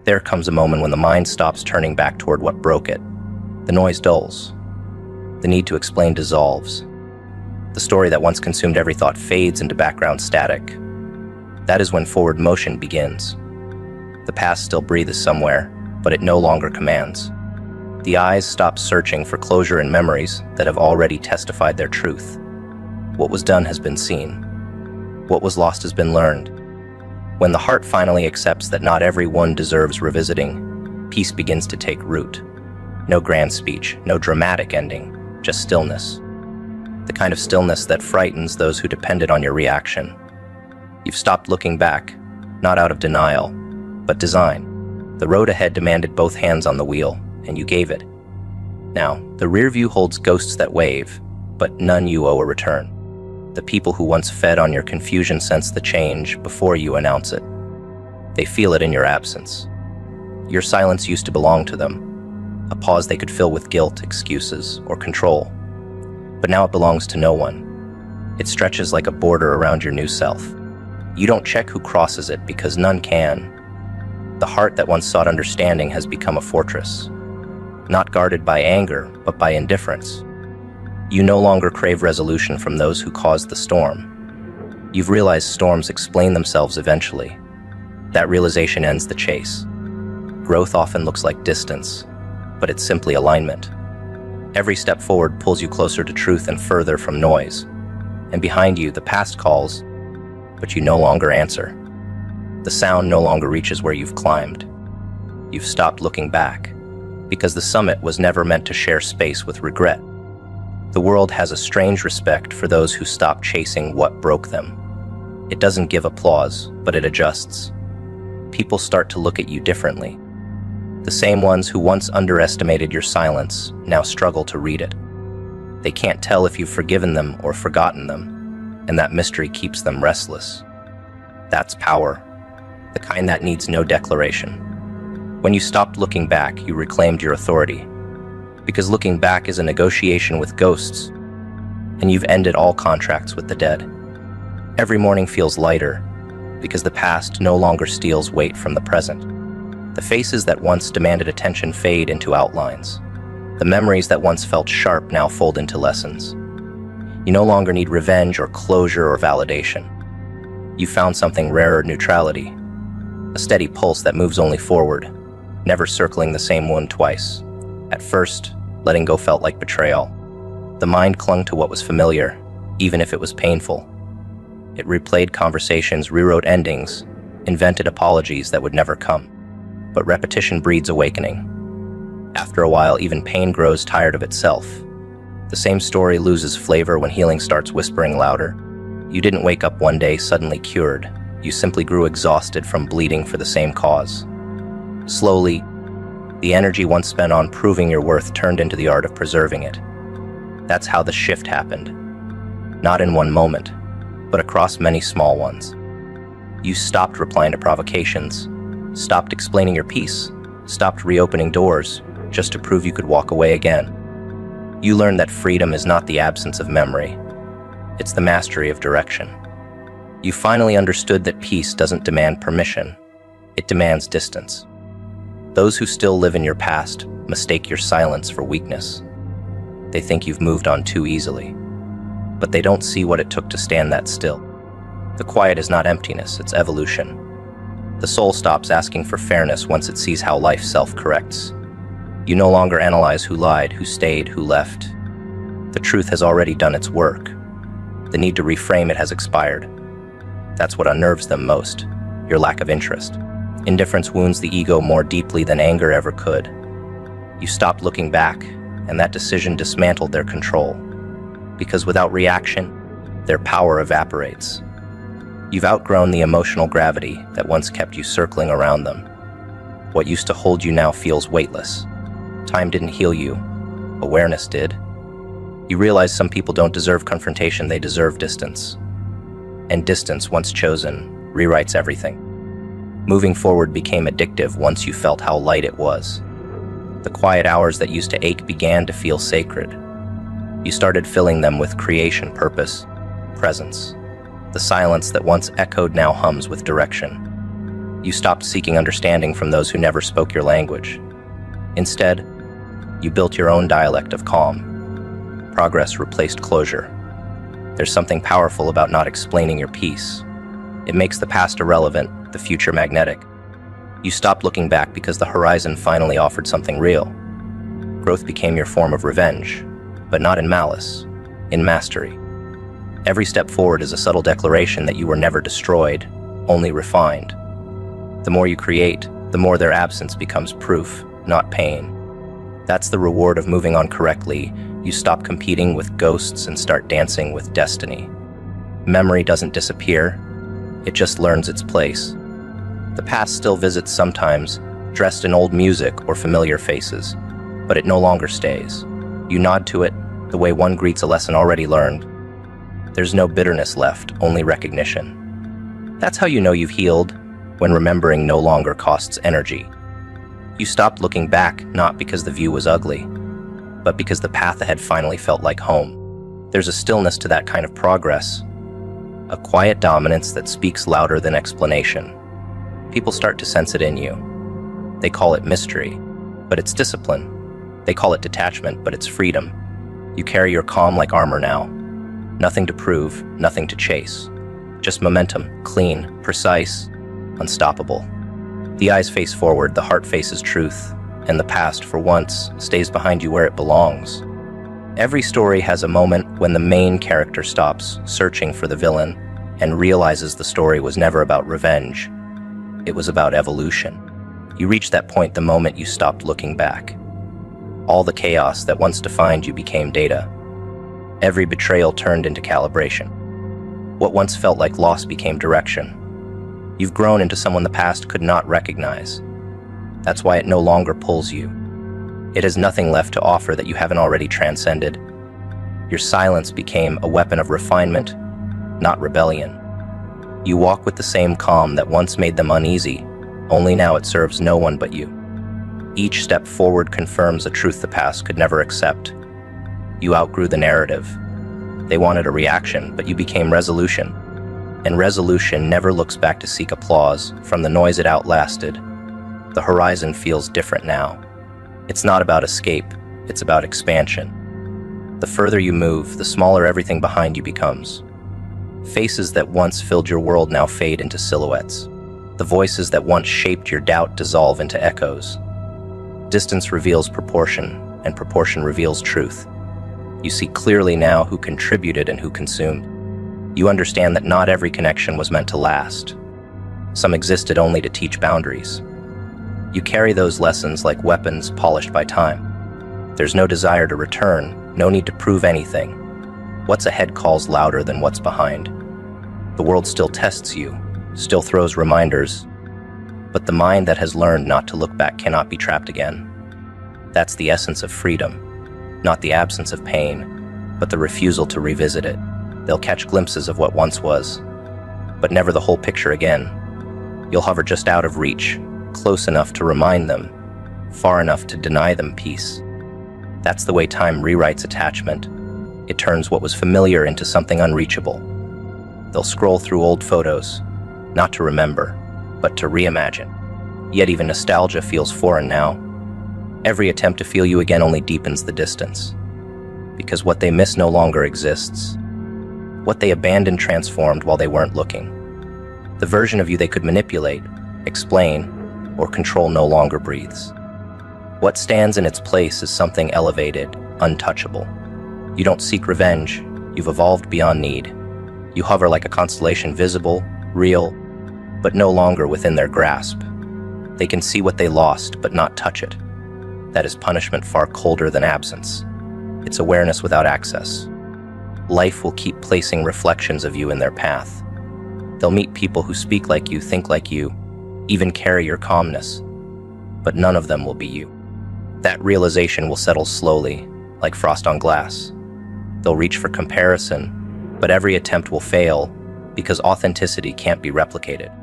There comes a moment when the mind stops turning back toward what broke it. The noise dulls. The need to explain dissolves. The story that once consumed every thought fades into background static. That is when forward motion begins. The past still breathes somewhere, but it no longer commands. The eyes stop searching for closure in memories that have already testified their truth. What was done has been seen. What was lost has been learned. When the heart finally accepts that not everyone deserves revisiting, peace begins to take root. No grand speech, no dramatic ending, just stillness. The kind of stillness that frightens those who depended on your reaction. You've stopped looking back, not out of denial, but design. The road ahead demanded both hands on the wheel, and you gave it. Now, the rear view holds ghosts that wave, but none you owe a return. The people who once fed on your confusion sense the change before you announce it. They feel it in your absence. Your silence used to belong to them, a pause they could fill with guilt, excuses, or control. But now it belongs to no one. It stretches like a border around your new self. You don't check who crosses it because none can. The heart that once sought understanding has become a fortress, not guarded by anger, but by indifference. You no longer crave resolution from those who caused the storm. You've realized storms explain themselves eventually. That realization ends the chase. Growth often looks like distance, but it's simply alignment. Every step forward pulls you closer to truth and further from noise. And behind you, the past calls, but you no longer answer. The sound no longer reaches where you've climbed. You've stopped looking back, because the summit was never meant to share space with regret. The world has a strange respect for those who stop chasing what broke them. It doesn't give applause, but it adjusts. People start to look at you differently. The same ones who once underestimated your silence now struggle to read it. They can't tell if you've forgiven them or forgotten them, and that mystery keeps them restless. That's power, the kind that needs no declaration. When you stopped looking back, you reclaimed your authority. Because looking back is a negotiation with ghosts, and you've ended all contracts with the dead. Every morning feels lighter, because the past no longer steals weight from the present. The faces that once demanded attention fade into outlines. The memories that once felt sharp now fold into lessons. You no longer need revenge or closure or validation. You found something rarer: neutrality. A steady pulse that moves only forward, never circling the same one twice. At first, letting go felt like betrayal. The mind clung to what was familiar, even if it was painful. It replayed conversations, rewrote endings, invented apologies that would never come. But repetition breeds awakening. After a while, even pain grows tired of itself. The same story loses flavor when healing starts whispering louder. You didn't wake up one day suddenly cured. You simply grew exhausted from bleeding for the same cause. Slowly, the energy once spent on proving your worth turned into the art of preserving it. That's how the shift happened. Not in one moment, but across many small ones. You stopped replying to provocations, stopped explaining your piece, stopped reopening doors just to prove you could walk away again. You learned that freedom is not the absence of memory. It's the mastery of direction. You finally understood that peace doesn't demand permission. It demands distance. Those who still live in your past mistake your silence for weakness. They think you've moved on too easily. But they don't see what it took to stand that still. The quiet is not emptiness, it's evolution. The soul stops asking for fairness once it sees how life self-corrects. You no longer analyze who lied, who stayed, who left. The truth has already done its work. The need to reframe it has expired. That's what unnerves them most, your lack of interest. Indifference wounds the ego more deeply than anger ever could. You stopped looking back, and that decision dismantled their control. Because without reaction, their power evaporates. You've outgrown the emotional gravity that once kept you circling around them. What used to hold you now feels weightless. Time didn't heal you. Awareness did. You realize some people don't deserve confrontation, they deserve distance. And distance, once chosen, rewrites everything. Moving forward became addictive once you felt how light it was. The quiet hours that used to ache began to feel sacred. You started filling them with creation, purpose, presence. The silence that once echoed now hums with direction. You stopped seeking understanding from those who never spoke your language. Instead, you built your own dialect of calm. Progress replaced closure. There's something powerful about not explaining your piece. It makes the past irrelevant, the future magnetic. You stopped looking back because the horizon finally offered something real. Growth became your form of revenge, but not in malice, in mastery. Every step forward is a subtle declaration that you were never destroyed, only refined. The more you create, the more their absence becomes proof, not pain. That's the reward of moving on correctly. You stop competing with ghosts and start dancing with destiny. Memory doesn't disappear, it just learns its place. The past still visits sometimes, dressed in old music or familiar faces, but it no longer stays. You nod to it, the way one greets a lesson already learned. There's no bitterness left, only recognition. That's how you know you've healed, when remembering no longer costs energy. You stopped looking back, not because the view was ugly, but because the path ahead finally felt like home. There's a stillness to that kind of progress, a quiet dominance that speaks louder than explanation. People start to sense it in you. They call it mystery, but it's discipline. They call it detachment, but it's freedom. You carry your calm like armor now. Nothing to prove, nothing to chase. Just momentum, clean, precise, unstoppable. The eyes face forward, the heart faces truth, and the past, for once, stays behind you where it belongs. Every story has a moment when the main character stops searching for the villain and realizes the story was never about revenge. It was about evolution. You reach that point the moment you stopped looking back. All the chaos that once defined you became data. Every betrayal turned into calibration. What once felt like loss became direction. You've grown into someone the past could not recognize. That's why it no longer pulls you. It has nothing left to offer that you haven't already transcended. Your silence became a weapon of refinement, not rebellion. You walk with the same calm that once made them uneasy, only now it serves no one but you. Each step forward confirms a truth the past could never accept. You outgrew the narrative. They wanted a reaction, but you became resolution. And resolution never looks back to seek applause from the noise it outlasted. The horizon feels different now. It's not about escape, it's about expansion. The further you move, the smaller everything behind you becomes. Faces that once filled your world now fade into silhouettes. The voices that once shaped your doubt dissolve into echoes. Distance reveals proportion, and proportion reveals truth. You see clearly now who contributed and who consumed. You understand that not every connection was meant to last. Some existed only to teach boundaries. You carry those lessons like weapons polished by time. There's no desire to return, no need to prove anything. What's ahead calls louder than what's behind. The world still tests you, still throws reminders, but the mind that has learned not to look back cannot be trapped again. That's the essence of freedom, not the absence of pain, but the refusal to revisit it. They'll catch glimpses of what once was, but never the whole picture again. You'll hover just out of reach, close enough to remind them, far enough to deny them peace. That's the way time rewrites attachment. It turns what was familiar into something unreachable. They'll scroll through old photos, not to remember, but to reimagine. Yet even nostalgia feels foreign now. Every attempt to feel you again only deepens the distance. Because what they miss no longer exists. What they abandoned transformed while they weren't looking. The version of you they could manipulate, explain, or control no longer breathes. What stands in its place is something elevated, untouchable. You don't seek revenge, you've evolved beyond need. You hover like a constellation, visible, real, but no longer within their grasp. They can see what they lost, but not touch it. That is punishment far colder than absence. It's awareness without access. Life will keep placing reflections of you in their path. They'll meet people who speak like you, think like you, even carry your calmness, but none of them will be you. That realization will settle slowly, like frost on glass. They'll reach for comparison, but every attempt will fail because authenticity can't be replicated.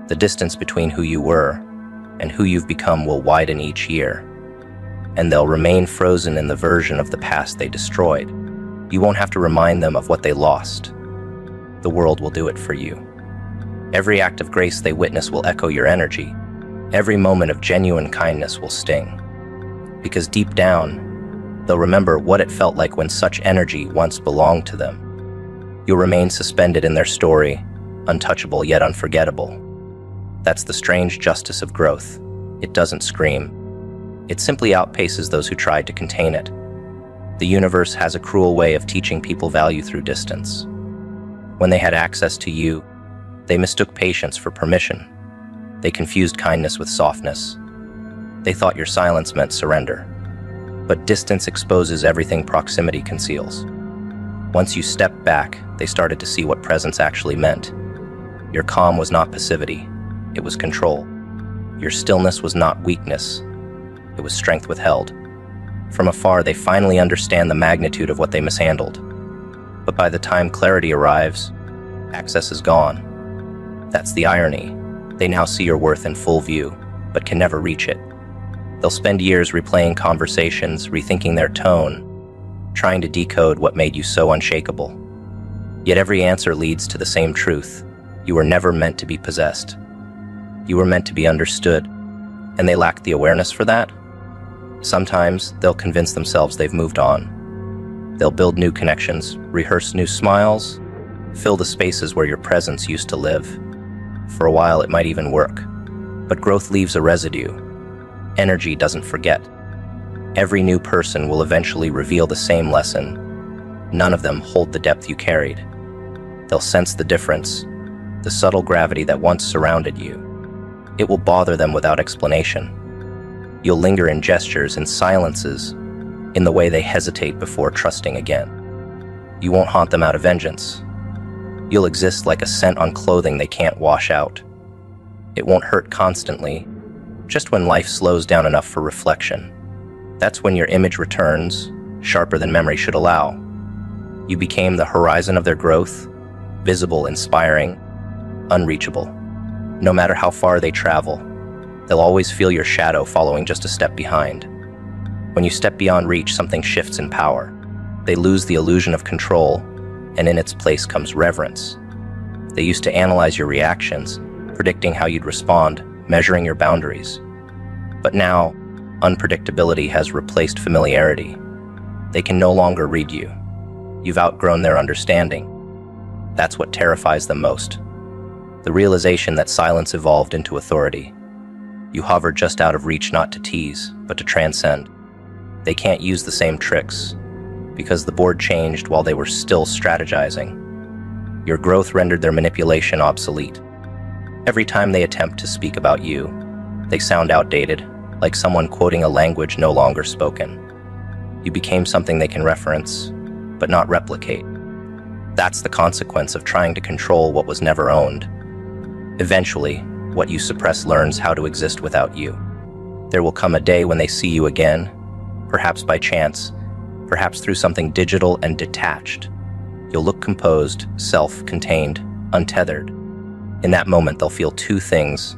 The distance between who you were and who you've become will widen each year, and they'll remain frozen in the version of the past they destroyed. You won't have to remind them of what they lost. The world will do it for you. Every act of grace they witness will echo your energy. Every moment of genuine kindness will sting. Because deep down, they'll remember what it felt like when such energy once belonged to them. You'll remain suspended in their story, untouchable yet unforgettable. That's the strange justice of growth. It doesn't scream. It simply outpaces those who tried to contain it. The universe has a cruel way of teaching people value through distance. When they had access to you, they mistook patience for permission. They confused kindness with softness. They thought your silence meant surrender. But distance exposes everything proximity conceals. Once you stepped back, they started to see what presence actually meant. Your calm was not passivity, it was control. Your stillness was not weakness, it was strength withheld. From afar, they finally understand the magnitude of what they mishandled. But by the time clarity arrives, access is gone. That's the irony. They now see your worth in full view, but can never reach it. They'll spend years replaying conversations, rethinking their tone, trying to decode what made you so unshakable. Yet every answer leads to the same truth. You were never meant to be possessed. You were meant to be understood, and they lack the awareness for that. Sometimes they'll convince themselves they've moved on. They'll build new connections, rehearse new smiles, fill the spaces where your presence used to live. For a while, it might even work. But growth leaves a residue. Energy doesn't forget. Every new person will eventually reveal the same lesson. None of them hold the depth you carried. They'll sense the difference, the subtle gravity that once surrounded you. It will bother them without explanation. You'll linger in gestures and silences, in the way they hesitate before trusting again. You won't haunt them out of vengeance. You'll exist like a scent on clothing they can't wash out. It won't hurt constantly, just when life slows down enough for reflection. That's when your image returns, sharper than memory should allow. You became the horizon of their growth, visible, inspiring, unreachable. No matter how far they travel, they'll always feel your shadow following just a step behind. When you step beyond reach, something shifts in power. They lose the illusion of control, and in its place comes reverence. They used to analyze your reactions, predicting how you'd respond, measuring your boundaries. But now, unpredictability has replaced familiarity. They can no longer read you. You've outgrown their understanding. That's what terrifies them most. The realization that silence evolved into authority. You hover just out of reach, not to tease, but to transcend. They can't use the same tricks, because the board changed while they were still strategizing. Your growth rendered their manipulation obsolete. Every time they attempt to speak about you, they sound outdated, like someone quoting a language no longer spoken. You became something they can reference, but not replicate. That's the consequence of trying to control what was never owned. Eventually, what you suppress learns how to exist without you. There will come a day when they see you again, perhaps by chance, perhaps through something digital and detached. You'll look composed, self-contained, untethered. In that moment, they'll feel two things: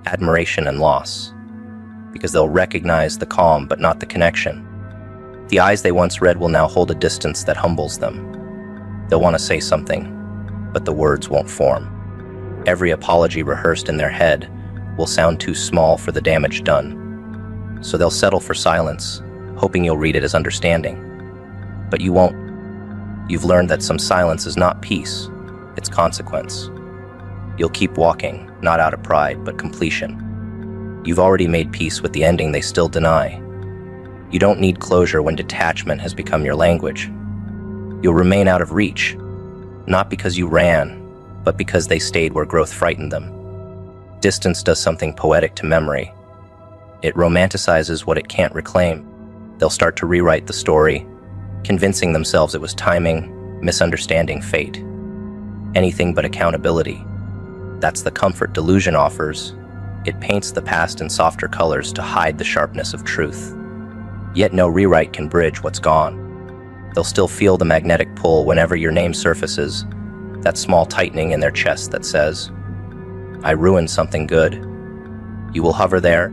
admiration and loss, because they'll recognize the calm but not the connection. The eyes they once read will now hold a distance that humbles them. They'll want to say something, but the words won't form. Every apology rehearsed in their head will sound too small for the damage done. So they'll settle for silence, hoping you'll read it as understanding. But you won't. You've learned that some silence is not peace, it's consequence. You'll keep walking, not out of pride, but completion. You've already made peace with the ending they still deny. You don't need closure when detachment has become your language. You'll remain out of reach, not because you ran, but because they stayed where growth frightened them. Distance does something poetic to memory. It romanticizes what it can't reclaim. They'll start to rewrite the story, convincing themselves it was timing, misunderstanding, fate. Anything but accountability. That's the comfort delusion offers. It paints the past in softer colors to hide the sharpness of truth. Yet no rewrite can bridge what's gone. They'll still feel the magnetic pull whenever your name surfaces, that small tightening in their chest that says, "I ruined something good." You will hover there,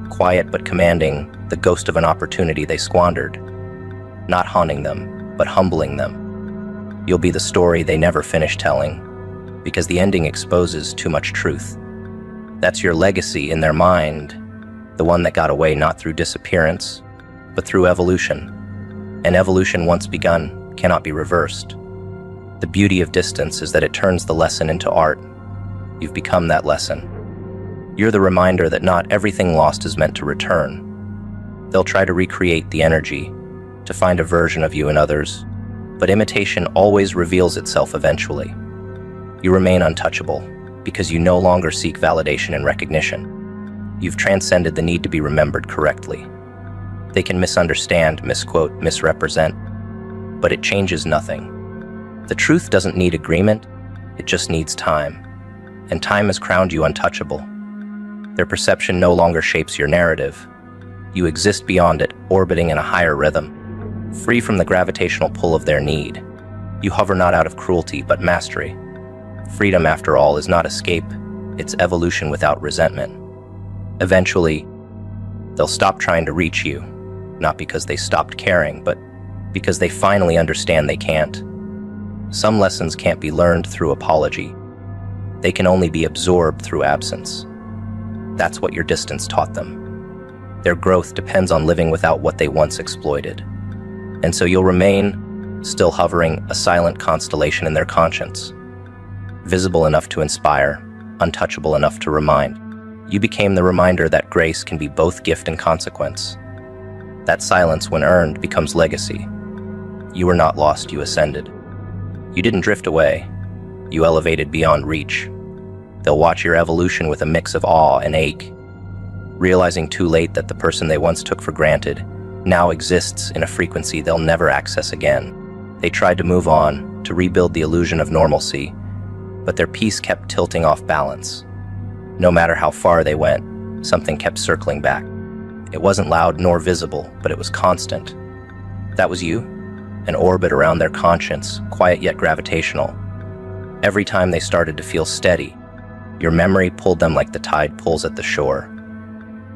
quiet but commanding, the ghost of an opportunity they squandered. Not haunting them, but humbling them. You'll be the story they never finished telling, because the ending exposes too much truth. That's your legacy in their mind, the one that got away not through disappearance, but through evolution. And evolution, once begun, cannot be reversed. The beauty of distance is that it turns the lesson into art. You've become that lesson. You're the reminder that not everything lost is meant to return. They'll try to recreate the energy, to find a version of you in others, but imitation always reveals itself eventually. You remain untouchable because you no longer seek validation and recognition. You've transcended the need to be remembered correctly. They can misunderstand, misquote, misrepresent, but it changes nothing. The truth doesn't need agreement, it just needs time. And time has crowned you untouchable. Their perception no longer shapes your narrative. You exist beyond it, orbiting in a higher rhythm, free from the gravitational pull of their need. You hover not out of cruelty, but mastery. Freedom, after all, is not escape, it's evolution without resentment. Eventually, they'll stop trying to reach you, not because they stopped caring, but because they finally understand they can't. Some lessons can't be learned through apology. They can only be absorbed through absence. That's what your distance taught them. Their growth depends on living without what they once exploited. And so you'll remain, still hovering, a silent constellation in their conscience. Visible enough to inspire, untouchable enough to remind. You became the reminder that grace can be both gift and consequence. That silence, when earned, becomes legacy. You were not lost, you ascended. You didn't drift away. You elevated beyond reach. They'll watch your evolution with a mix of awe and ache, realizing too late that the person they once took for granted now exists in a frequency they'll never access again. They tried to move on, to rebuild the illusion of normalcy, but their peace kept tilting off balance. No matter how far they went, something kept circling back. It wasn't loud nor visible, but it was constant. That was you, an orbit around their conscience, quiet yet gravitational. Every time they started to feel steady, your memory pulled them like the tide pulls at the shore.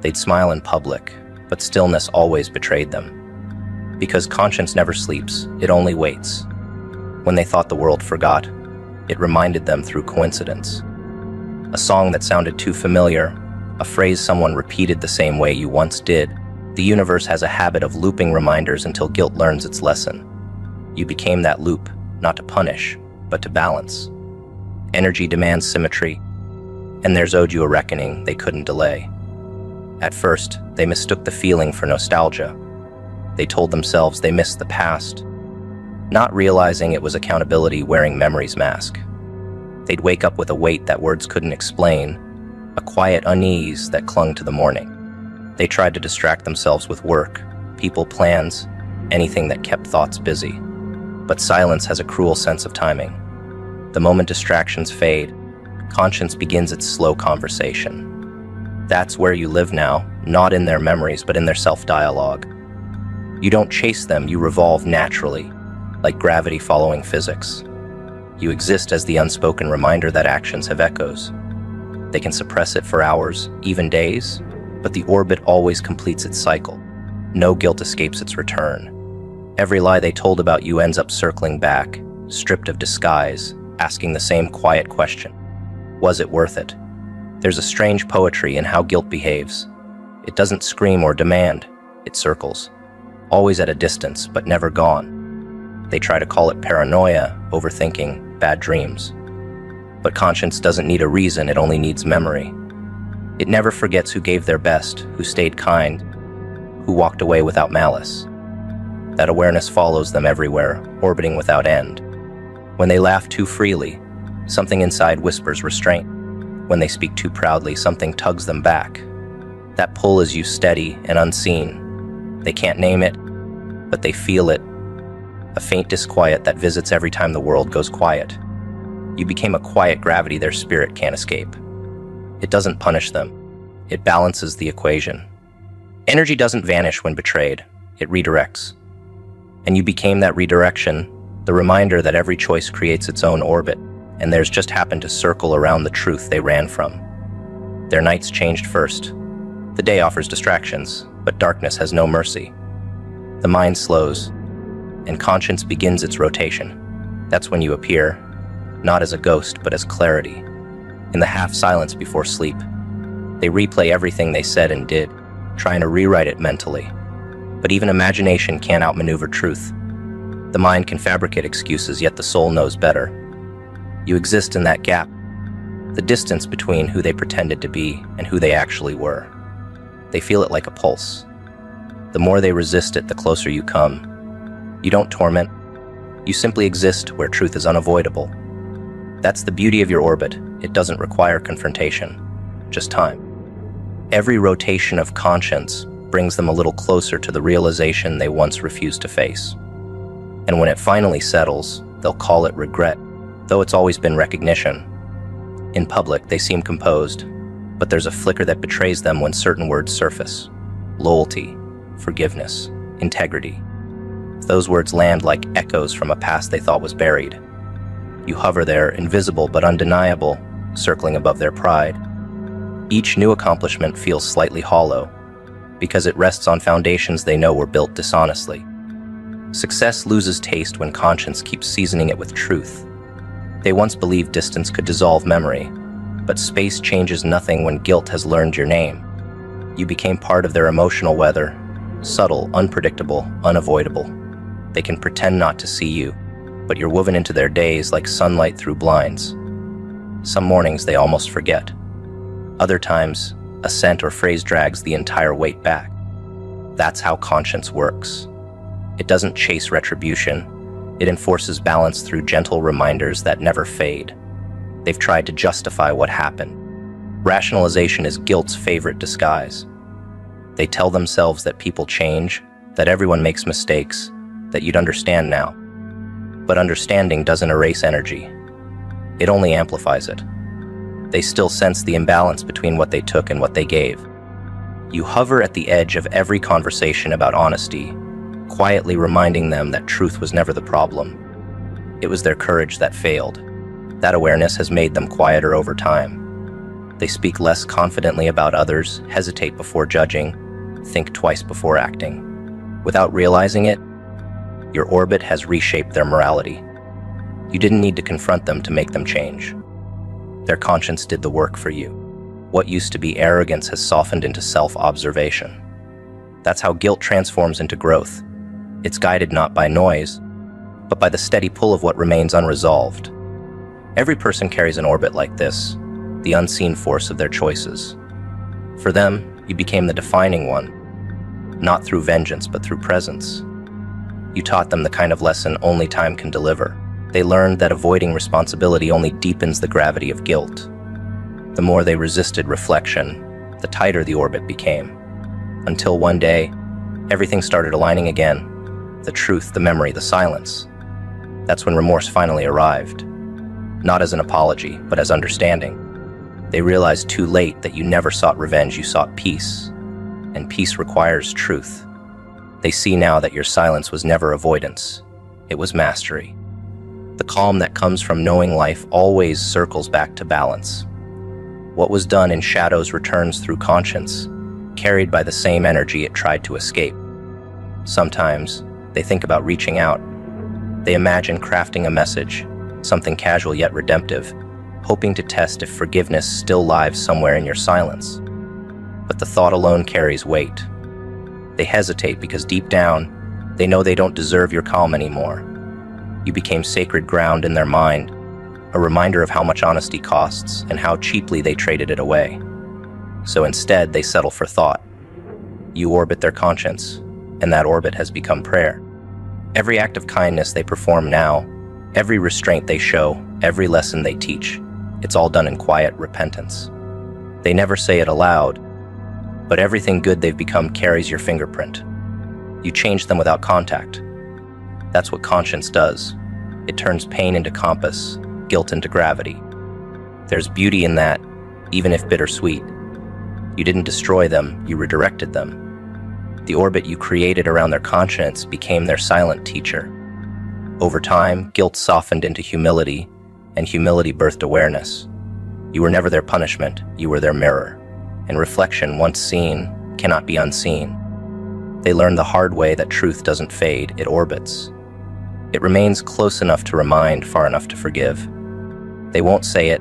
They'd smile in public, but stillness always betrayed them. Because conscience never sleeps, it only waits. When they thought the world forgot, it reminded them through coincidence. A song that sounded too familiar, a phrase someone repeated the same way you once did. The universe has a habit of looping reminders until guilt learns its lesson. You became that loop, not to punish, but to balance. Energy demands symmetry, and theirs owed you a reckoning they couldn't delay. At first, they mistook the feeling for nostalgia. They told themselves they missed the past, not realizing it was accountability wearing memory's mask. They'd wake up with a weight that words couldn't explain, a quiet unease that clung to the morning. They tried to distract themselves with work, people, plans, anything that kept thoughts busy. But silence has a cruel sense of timing. The moment distractions fade, conscience begins its slow conversation. That's where you live now, not in their memories, but in their self-dialogue. You don't chase them, you revolve naturally, like gravity following physics. You exist as the unspoken reminder that actions have echoes. They can suppress it for hours, even days, but the orbit always completes its cycle. No guilt escapes its return. Every lie they told about you ends up circling back, stripped of disguise, asking the same quiet question. Was it worth it? There's a strange poetry in how guilt behaves. It doesn't scream or demand, it circles. Always at a distance, but never gone. They try to call it paranoia, overthinking, bad dreams. But conscience doesn't need a reason, it only needs memory. It never forgets who gave their best, who stayed kind, who walked away without malice. That awareness follows them everywhere, orbiting without end. When they laugh too freely, something inside whispers restraint. When they speak too proudly, something tugs them back. That pull is you steady and unseen. They can't name it, but they feel it. A faint disquiet that visits every time the world goes quiet. You became a quiet gravity their spirit can't escape. It doesn't punish them. It balances the equation. Energy doesn't vanish when betrayed. It redirects. And you became that redirection, the reminder that every choice creates its own orbit, and theirs just happened to circle around the truth they ran from. Their nights changed first. The day offers distractions, but darkness has no mercy. The mind slows, and conscience begins its rotation. That's when you appear, not as a ghost, but as clarity. In the half-silence before sleep, they replay everything they said and did, trying to rewrite it mentally. But even imagination can't outmaneuver truth. The mind can fabricate excuses, yet the soul knows better. You exist in that gap, the distance between who they pretended to be and who they actually were. They feel it like a pulse. The more they resist it, the closer you come. You don't torment. You simply exist where truth is unavoidable. That's the beauty of your orbit. It doesn't require confrontation, just time. Every rotation of conscience brings them a little closer to the realization they once refused to face. And when it finally settles, they'll call it regret, though it's always been recognition. In public, they seem composed, but there's a flicker that betrays them when certain words surface. Loyalty, forgiveness, integrity. Those words land like echoes from a past they thought was buried. You hover there, invisible but undeniable, circling above their pride. Each new accomplishment feels slightly hollow, because it rests on foundations they know were built dishonestly. Success loses taste when conscience keeps seasoning it with truth. They once believed distance could dissolve memory, but space changes nothing when guilt has learned your name. You became part of their emotional weather, subtle, unpredictable, unavoidable. They can pretend not to see you, but you're woven into their days like sunlight through blinds. Some mornings they almost forget. Other times, a scent or phrase drags the entire weight back. That's how conscience works. It doesn't chase retribution. It enforces balance through gentle reminders that never fade. They've tried to justify what happened. Rationalization is guilt's favorite disguise. They tell themselves that people change, that everyone makes mistakes, that you'd understand now. But understanding doesn't erase energy. It only amplifies it. They still sense the imbalance between what they took and what they gave. You hover at the edge of every conversation about honesty, quietly reminding them that truth was never the problem. It was their courage that failed. That awareness has made them quieter over time. They speak less confidently about others, hesitate before judging, think twice before acting. Without realizing it, your orbit has reshaped their morality. You didn't need to confront them to make them change. Their conscience did the work for you. What used to be arrogance has softened into self-observation. That's how guilt transforms into growth. It's guided not by noise, but by the steady pull of what remains unresolved. Every person carries an orbit like this, the unseen force of their choices. For them, you became the defining one, not through vengeance, but through presence. You taught them the kind of lesson only time can deliver. They learned that avoiding responsibility only deepens the gravity of guilt. The more they resisted reflection, the tighter the orbit became. Until one day, everything started aligning again. The truth, the memory, the silence. That's when remorse finally arrived. Not as an apology, but as understanding. They realized too late that you never sought revenge, you sought peace. And peace requires truth. They see now that your silence was never avoidance. It was mastery. The calm that comes from knowing life always circles back to balance. What was done in shadows returns through conscience, carried by the same energy it tried to escape. Sometimes, they think about reaching out. They imagine crafting a message, something casual yet redemptive, hoping to test if forgiveness still lives somewhere in your silence. But the thought alone carries weight. They hesitate because deep down, they know they don't deserve your calm anymore. You became sacred ground in their mind, a reminder of how much honesty costs and how cheaply they traded it away. So instead, they settle for thought. You orbit their conscience, and that orbit has become prayer. Every act of kindness they perform now, every restraint they show, every lesson they teach, it's all done in quiet repentance. They never say it aloud, but everything good they've become carries your fingerprint. You change them without contact. That's what conscience does. It turns pain into compass, guilt into gravity. There's beauty in that, even if bittersweet. You didn't destroy them, you redirected them. The orbit you created around their conscience became their silent teacher. Over time, guilt softened into humility, and humility birthed awareness. You were never their punishment, you were their mirror. And reflection, once seen, cannot be unseen. They learned the hard way that truth doesn't fade, it orbits. It remains close enough to remind, far enough to forgive. They won't say it,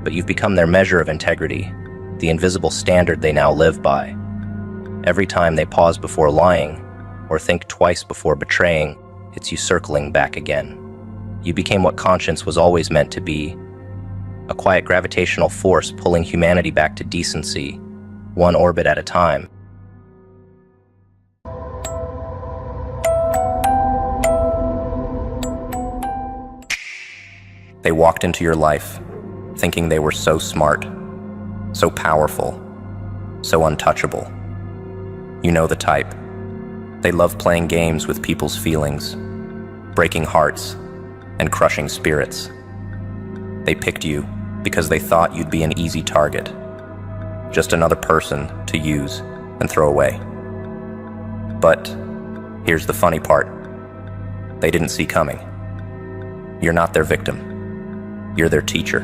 but you've become their measure of integrity, the invisible standard they now live by. Every time they pause before lying, or think twice before betraying, it's you circling back again. You became what conscience was always meant to be, a quiet gravitational force pulling humanity back to decency, one orbit at a time. They walked into your life, thinking they were so smart, so powerful, so untouchable. You know the type. They love playing games with people's feelings, breaking hearts, and crushing spirits. They picked you because they thought you'd be an easy target, just another person to use and throw away. But here's the funny part. They didn't see coming. You're not their victim. You're their teacher.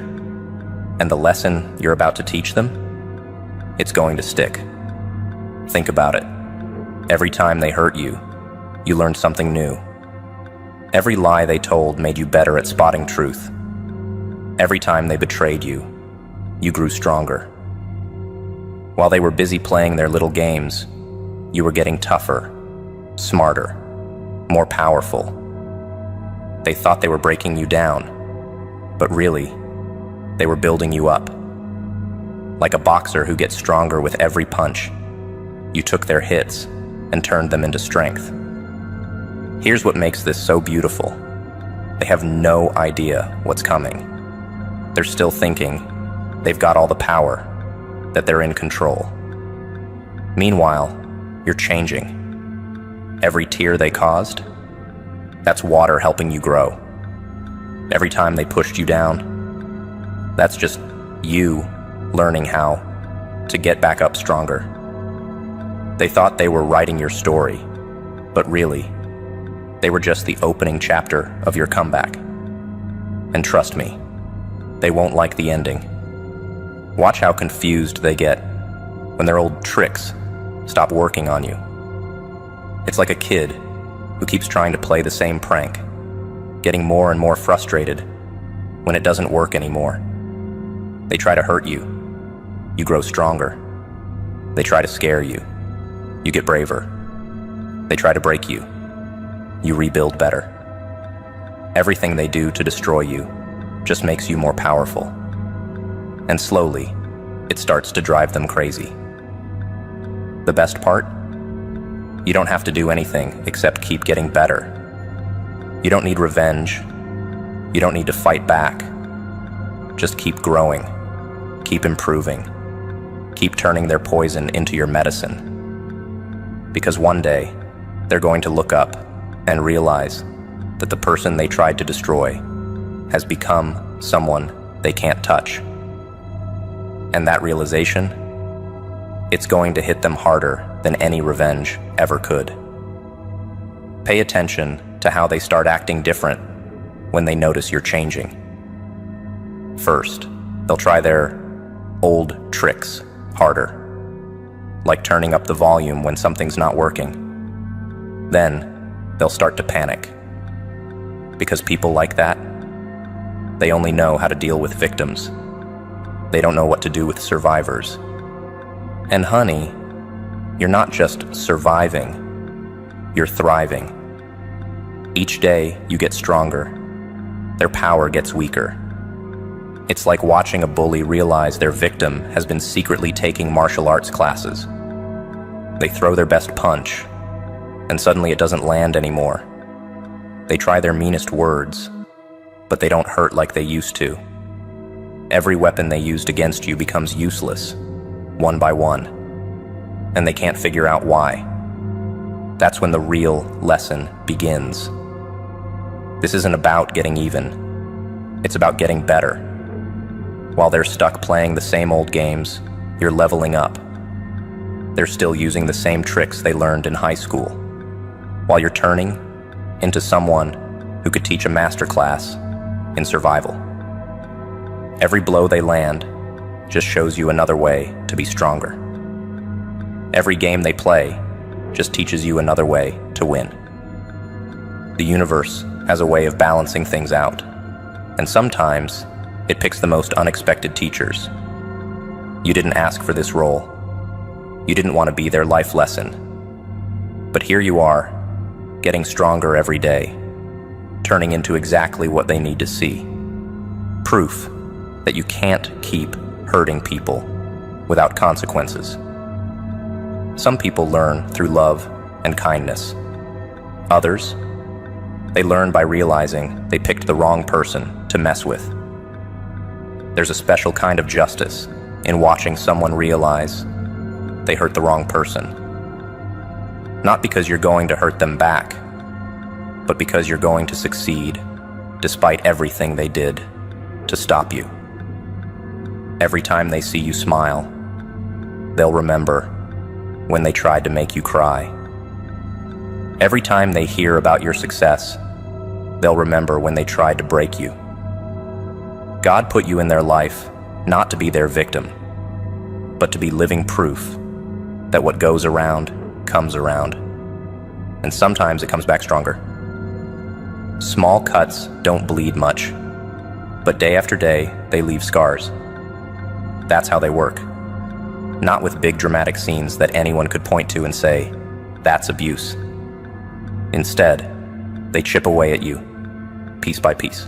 And the lesson you're about to teach them, it's going to stick. Think about it. Every time they hurt you, you learned something new. Every lie they told made you better at spotting truth. Every time they betrayed you, you grew stronger. While they were busy playing their little games, you were getting tougher, smarter, more powerful. They thought they were breaking you down, but really, they were building you up. Like a boxer who gets stronger with every punch, you took their hits and turned them into strength. Here's what makes this so beautiful. They have no idea what's coming. They're still thinking they've got all the power, that they're in control. Meanwhile, you're changing. Every tear they caused, that's water helping you grow. Every time they pushed you down, that's just you learning how to get back up stronger. They thought they were writing your story, but really, they were just the opening chapter of your comeback. And trust me, they won't like the ending. Watch how confused they get when their old tricks stop working on you. It's like a kid who keeps trying to play the same prank, getting more and more frustrated when it doesn't work anymore. They try to hurt you. You grow stronger. They try to scare you. You get braver. They try to break you. You rebuild better. Everything they do to destroy you just makes you more powerful. And slowly, it starts to drive them crazy. The best part? You don't have to do anything except keep getting better. You don't need revenge. You don't need to fight back. Just keep growing. Keep improving. Keep turning their poison into your medicine. Because one day, they're going to look up and realize that the person they tried to destroy has become someone they can't touch. And that realization, it's going to hit them harder than any revenge ever could. Pay attention to how they start acting different when they notice you're changing. First, they'll try their old tricks harder, like turning up the volume when something's not working. Then, they'll start to panic. Because people like that, they only know how to deal with victims. They don't know what to do with survivors. And honey, you're not just surviving, you're thriving. Each day you get stronger, their power gets weaker. It's like watching a bully realize their victim has been secretly taking martial arts classes. They throw their best punch, and suddenly it doesn't land anymore. They try their meanest words, but they don't hurt like they used to. Every weapon they used against you becomes useless, one by one, and they can't figure out why. That's when the real lesson begins. This isn't about getting even. It's about getting better. While they're stuck playing the same old games, you're leveling up. They're still using the same tricks they learned in high school, while you're turning into someone who could teach a masterclass in survival. Every blow they land just shows you another way to be stronger. Every game they play just teaches you another way to win. The universe has a way of balancing things out, and sometimes It picks the most unexpected teachers. You didn't ask for this role. You didn't want to be their life lesson. But here you are, getting stronger every day, turning into exactly what they need to see. Proof that you can't keep hurting people without consequences. Some people learn through love and kindness. Others, they learn by realizing they picked the wrong person to mess with. There's a special kind of justice in watching someone realize they hurt the wrong person. Not because you're going to hurt them back, but because you're going to succeed despite everything they did to stop you. Every time they see you smile, they'll remember when they tried to make you cry. Every time they hear about your success, they'll remember when they tried to break you. God put you in their life not to be their victim, but to be living proof that what goes around comes around. And sometimes it comes back stronger. Small cuts don't bleed much, but day after day, they leave scars. That's how they work. Not with big dramatic scenes that anyone could point to and say, that's abuse. Instead, they chip away at you, piece by piece.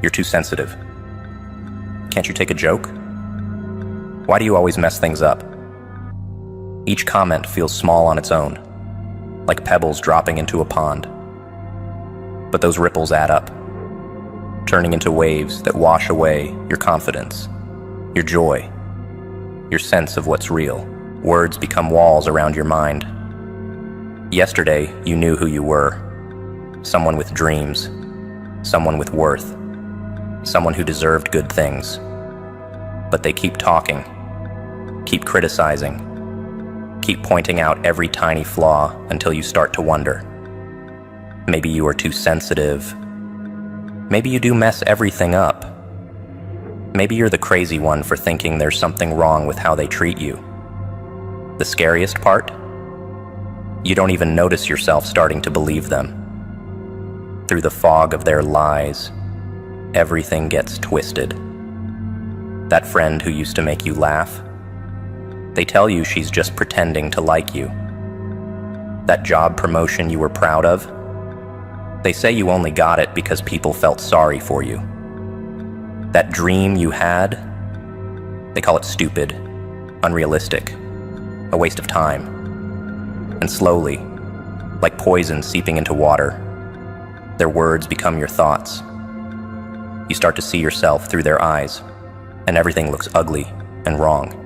You're too sensitive. Can't you take a joke? Why do you always mess things up? Each comment feels small on its own, like pebbles dropping into a pond. But those ripples add up, turning into waves that wash away your confidence, your joy, your sense of what's real. Words become walls around your mind. Yesterday, you knew who you were. Someone with dreams, someone with worth, someone who deserved good things. But they keep talking, keep criticizing, keep pointing out every tiny flaw until you start to wonder. Maybe you are too sensitive. Maybe you do mess everything up. Maybe you're the crazy one for thinking there's something wrong with how they treat you. The scariest part? You don't even notice yourself starting to believe them. Through the fog of their lies, everything gets twisted. That friend who used to make you laugh, they tell you she's just pretending to like you. That job promotion you were proud of, they say you only got it because people felt sorry for you. That dream you had, they call it stupid, unrealistic, a waste of time. And slowly, like poison seeping into water, their words become your thoughts. You start to see yourself through their eyes, and everything looks ugly and wrong.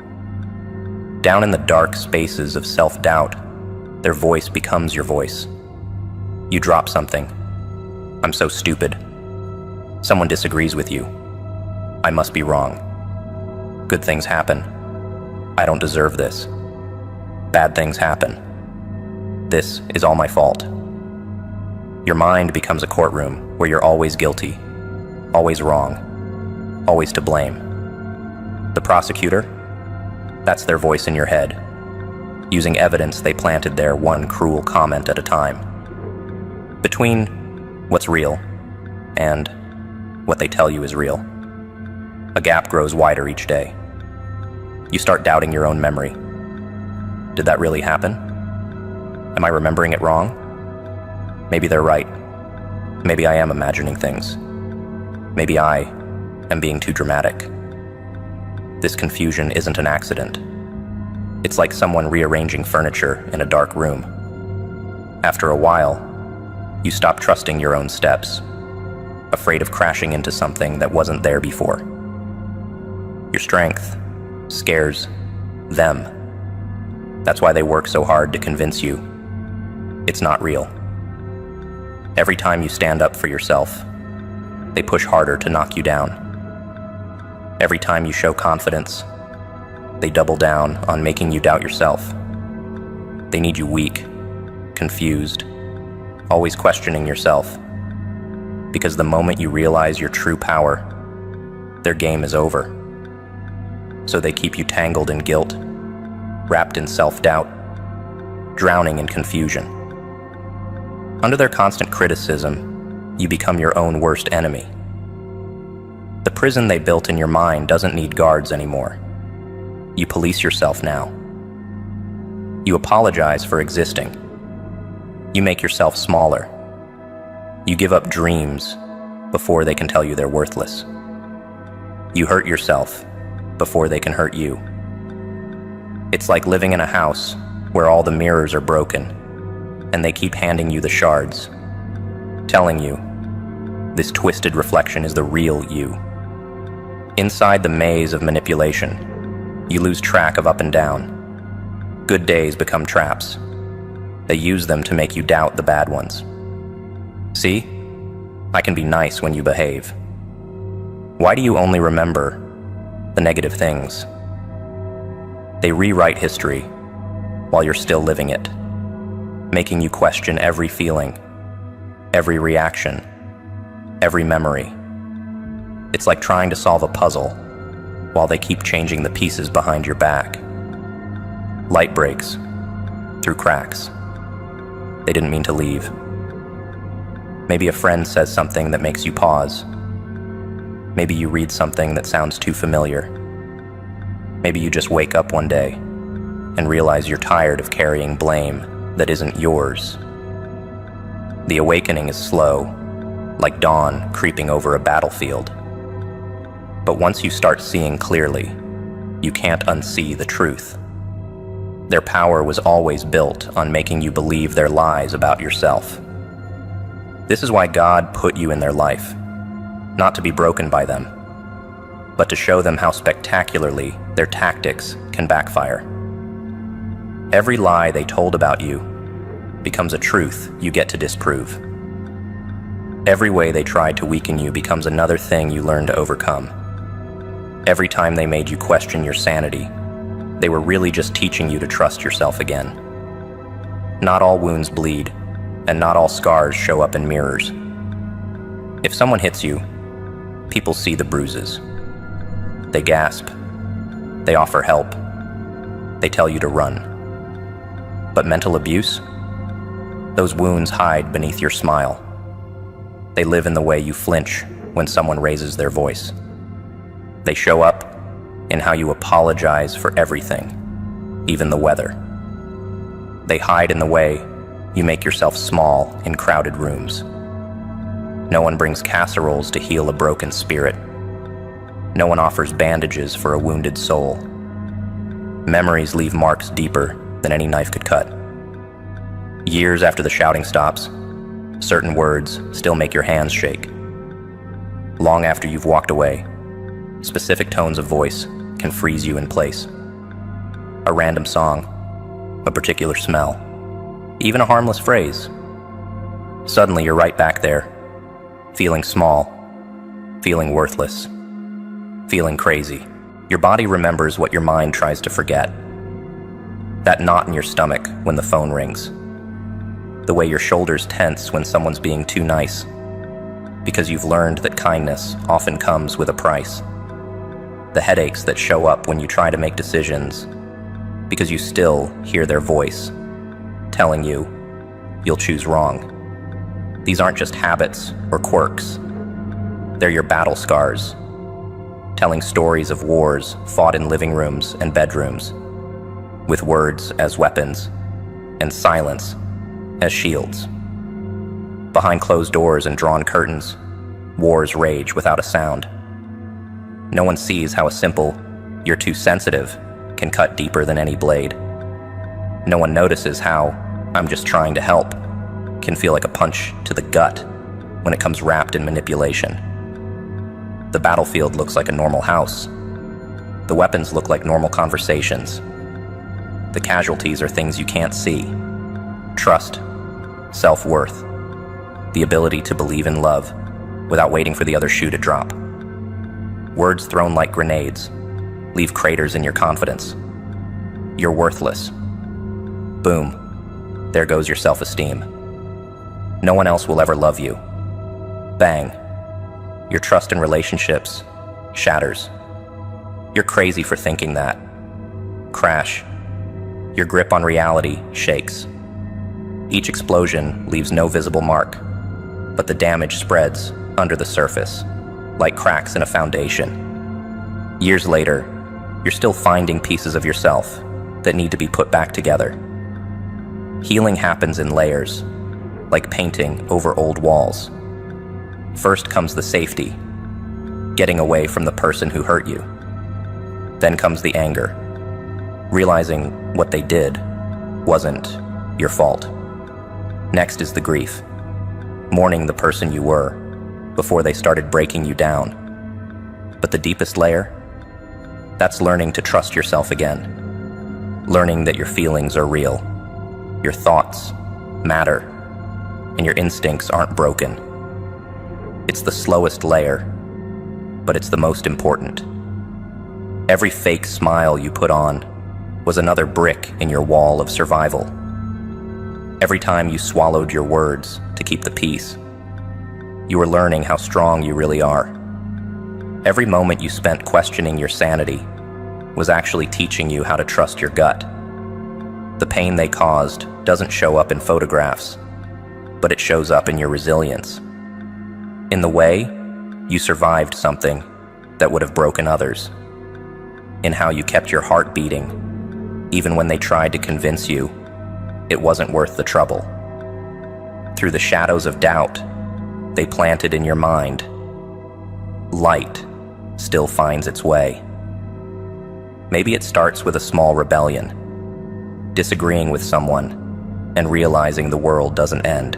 Down in the dark spaces of self-doubt, their voice becomes your voice. You drop something. I'm so stupid. Someone disagrees with you. I must be wrong. Good things happen. I don't deserve this. Bad things happen. This is all my fault. Your mind becomes a courtroom where you're always guilty, always wrong, always to blame. The prosecutor? That's their voice in your head, using evidence they planted there one cruel comment at a time. Between what's real and what they tell you is real, a gap grows wider each day. You start doubting your own memory. Did that really happen? Am I remembering it wrong? Maybe they're right. Maybe I am imagining things. Maybe I am being too dramatic. This confusion isn't an accident. It's like someone rearranging furniture in a dark room. After a while, you stop trusting your own steps, afraid of crashing into something that wasn't there before. Your strength scares them. That's why they work so hard to convince you it's not real. Every time you stand up for yourself, they push harder to knock you down. Every time you show confidence, they double down on making you doubt yourself. They need you weak, confused, always questioning yourself. Because the moment you realize your true power, their game is over. So they keep you tangled in guilt, wrapped in self-doubt, drowning in confusion. Under their constant criticism, you become your own worst enemy. The prison they built in your mind doesn't need guards anymore. You police yourself now. You apologize for existing. You make yourself smaller. You give up dreams before they can tell you they're worthless. You hurt yourself before they can hurt you. It's like living in a house where all the mirrors are broken and they keep handing you the shards, telling you this twisted reflection is the real you. Inside the maze of manipulation, you lose track of up and down. Good days become traps. They use them to make you doubt the bad ones. See? I can be nice when you behave. Why do you only remember the negative things? They rewrite history while you're still living it, making you question every feeling, every reaction, every memory. It's like trying to solve a puzzle while they keep changing the pieces behind your back. Light breaks through cracks. They didn't mean to leave. Maybe a friend says something that makes you pause. Maybe you read something that sounds too familiar. Maybe you just wake up one day and realize you're tired of carrying blame that isn't yours. The awakening is slow, like dawn creeping over a battlefield. But once you start seeing clearly, you can't unsee the truth. Their power was always built on making you believe their lies about yourself. This is why God put you in their life, not to be broken by them, but to show them how spectacularly their tactics can backfire. Every lie they told about you becomes a truth you get to disprove. Every way they tried to weaken you becomes another thing you learn to overcome. Every time they made you question your sanity, they were really just teaching you to trust yourself again. Not all wounds bleed, and not all scars show up in mirrors. If someone hits you, people see the bruises. They gasp. They offer help. They tell you to run. But mental abuse? Those wounds hide beneath your smile. They live in the way you flinch when someone raises their voice. They show up in how you apologize for everything, even the weather. They hide in the way you make yourself small in crowded rooms. No one brings casseroles to heal a broken spirit. No one offers bandages for a wounded soul. Memories leave marks deeper than any knife could cut. Years after the shouting stops, certain words still make your hands shake. Long after you've walked away, specific tones of voice can freeze you in place. A random song, a particular smell, even a harmless phrase. Suddenly you're right back there, feeling small, feeling worthless, feeling crazy. Your body remembers what your mind tries to forget. That knot in your stomach when the phone rings. The way your shoulders tense when someone's being too nice. Because you've learned that kindness often comes with a price. The headaches that show up when you try to make decisions. Because you still hear their voice telling you you'll choose wrong. These aren't just habits or quirks. They're your battle scars, telling stories of wars fought in living rooms and bedrooms, with words as weapons and silence as shields. Behind closed doors and drawn curtains, wars rage without a sound. No one sees how a simple, "you're too sensitive," can cut deeper than any blade. No one notices how "I'm just trying to help" can feel like a punch to the gut when it comes wrapped in manipulation. The battlefield looks like a normal house. The weapons look like normal conversations. The casualties are things you can't see. Trust, self-worth, the ability to believe in love without waiting for the other shoe to drop. Words thrown like grenades leave craters in your confidence. You're worthless. Boom. There goes your self-esteem. No one else will ever love you. Bang. Your trust in relationships shatters. You're crazy for thinking that. Crash. Your grip on reality shakes. Each explosion leaves no visible mark, but the damage spreads under the surface. like cracks in a foundation. Years later, you're still finding pieces of yourself that need to be put back together. Healing happens in layers, like painting over old walls. First comes the safety, getting away from the person who hurt you. Then comes the anger, realizing what they did wasn't your fault. Next is the grief, mourning the person you were before they started breaking you down. But the deepest layer, that's learning to trust yourself again, learning that your feelings are real, your thoughts matter, and your instincts aren't broken. It's the slowest layer, but it's the most important. Every fake smile you put on was another brick in your wall of survival. Every time you swallowed your words to keep the peace, you were learning how strong you really are. Every moment you spent questioning your sanity was actually teaching you how to trust your gut. The pain they caused doesn't show up in photographs, but it shows up in your resilience. In the way you survived something that would have broken others. In how you kept your heart beating, even when they tried to convince you it wasn't worth the trouble. Through the shadows of doubt they planted in your mind, light still finds its way. Maybe it starts with a small rebellion, disagreeing with someone and realizing the world doesn't end.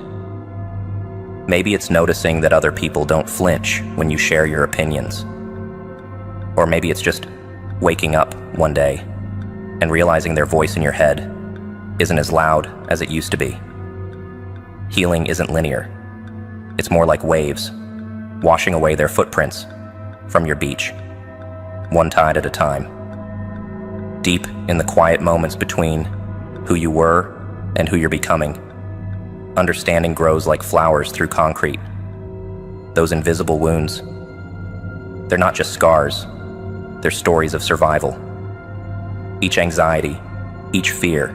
Maybe it's noticing that other people don't flinch when you share your opinions. Or maybe it's just waking up one day and realizing their voice in your head isn't as loud as it used to be. Healing isn't linear. It's more like waves, washing away their footprints from your beach, one tide at a time. Deep in the quiet moments between who you were and who you're becoming, understanding grows like flowers through concrete. Those invisible wounds, they're not just scars, they're stories of survival. Each anxiety, each fear,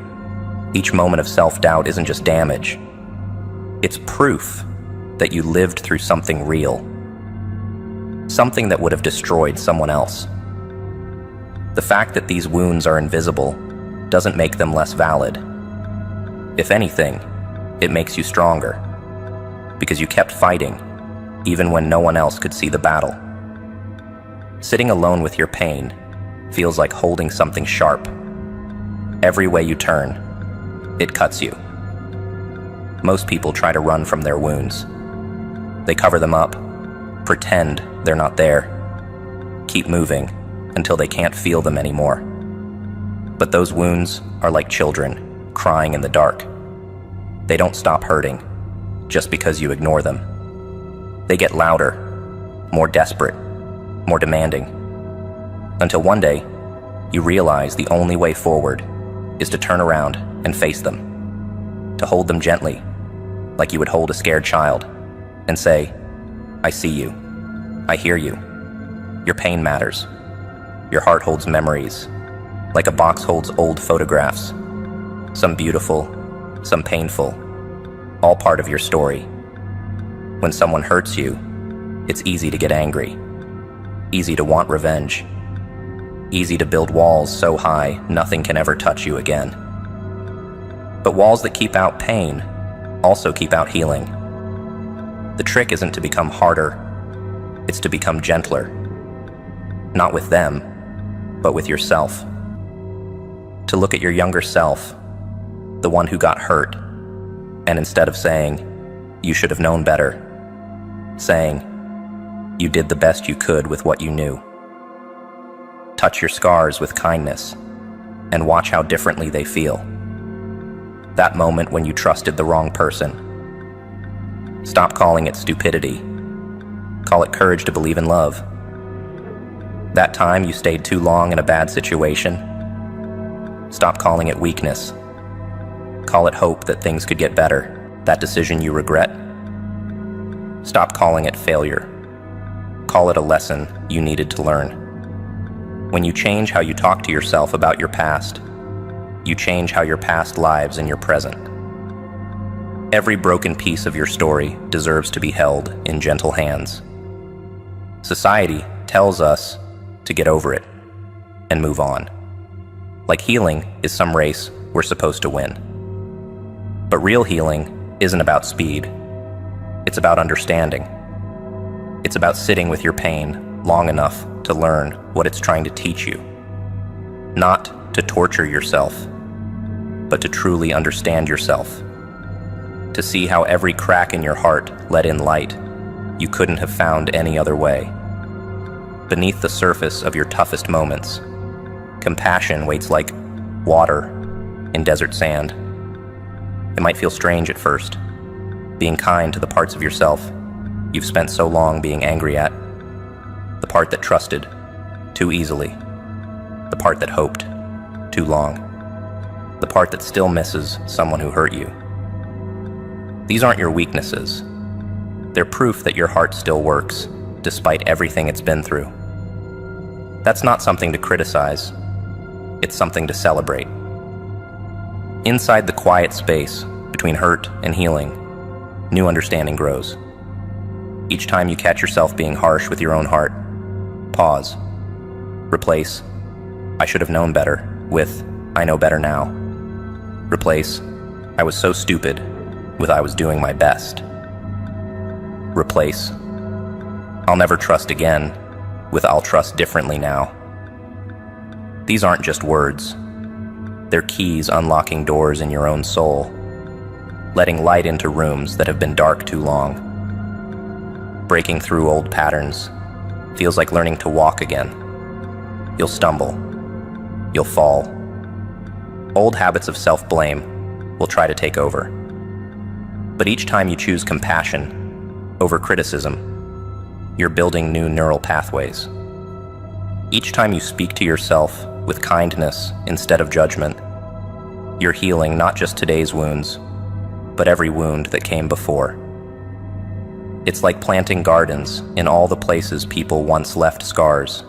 each moment of self-doubt isn't just damage. It's proof that you lived through something real, something that would have destroyed someone else. The fact that these wounds are invisible doesn't make them less valid. If anything, it makes you stronger, because you kept fighting, even when no one else could see the battle. Sitting alone with your pain feels like holding something sharp. Every way you turn, it cuts you. Most people try to run from their wounds. They cover them up, pretend they're not there, keep moving until they can't feel them anymore. But those wounds are like children crying in the dark. They don't stop hurting just because you ignore them. They get louder, more desperate, more demanding, until one day you realize the only way forward is to turn around and face them, to hold them gently, like you would hold a scared child, and say, "I see you. I hear you. Your pain matters. Your heart holds memories, like a box holds old photographs, some beautiful, some painful, all part of your story. When someone hurts you, it's easy to get angry, easy to want revenge, easy to build walls so high nothing can ever touch you again. But walls that keep out pain also keep out healing. The trick isn't to become harder, it's to become gentler. Not with them, but with yourself. To look at your younger self, the one who got hurt, and instead of saying, "You should have known better," saying, "You did the best you could with what you knew." Touch your scars with kindness, and watch how differently they feel. That moment when you trusted the wrong person. Stop calling it stupidity. Call it courage to believe in love. That time you stayed too long in a bad situation. Stop calling it weakness. Call it hope that things could get better. That decision you regret. Stop calling it failure. Call it a lesson you needed to learn. When you change how you talk to yourself about your past, you change how your past lives in your present. Every broken piece of your story deserves to be held in gentle hands. Society tells us to get over it and move on. Like healing is some race we're supposed to win. But real healing isn't about speed. It's about understanding. It's about sitting with your pain long enough to learn what it's trying to teach you. Not to torture yourself, but to truly understand yourself. To see how every crack in your heart let in light you couldn't have found any other way. Beneath the surface of your toughest moments, compassion waits like water in desert sand. It might feel strange at first, being kind to the parts of yourself you've spent so long being angry at, the part that trusted too easily, the part that hoped too long, the part that still misses someone who hurt you. These aren't your weaknesses. They're proof that your heart still works, despite everything it's been through. That's not something to criticize. It's something to celebrate. Inside the quiet space between hurt and healing, new understanding grows. Each time you catch yourself being harsh with your own heart, pause. Replace, "I should have known better," with, "I know better now." Replace, "I was so stupid," with, "I was doing my best." Replace, "I'll never trust again," with, "I'll trust differently now." These aren't just words. They're keys unlocking doors in your own soul, letting light into rooms that have been dark too long. Breaking through old patterns feels like learning to walk again. You'll stumble. You'll fall. Old habits of self-blame will try to take over. But each time you choose compassion over criticism, you're building new neural pathways. Each time you speak to yourself with kindness instead of judgment, you're healing not just today's wounds, but every wound that came before. It's like planting gardens in all the places people once left scars.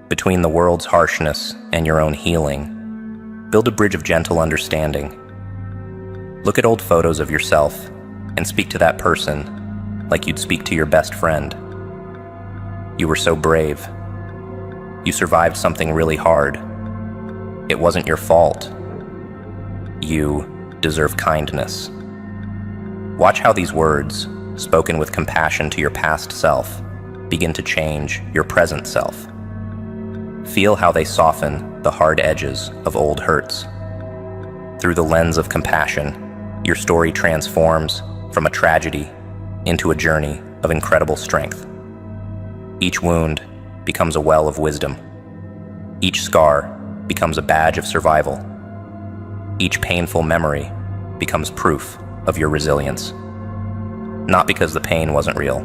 Between the world's harshness and your own healing, build a bridge of gentle understanding. Look at old photos of yourself and speak to that person like you'd speak to your best friend. You were so brave. You survived something really hard. It wasn't your fault. You deserve kindness. Watch how these words, spoken with compassion to your past self, begin to change your present self. Feel how they soften the hard edges of old hurts. Through the lens of compassion, your story transforms from a tragedy into a journey of incredible strength. Each wound becomes a well of wisdom. Each scar becomes a badge of survival. Each painful memory becomes proof of your resilience. Not because the pain wasn't real,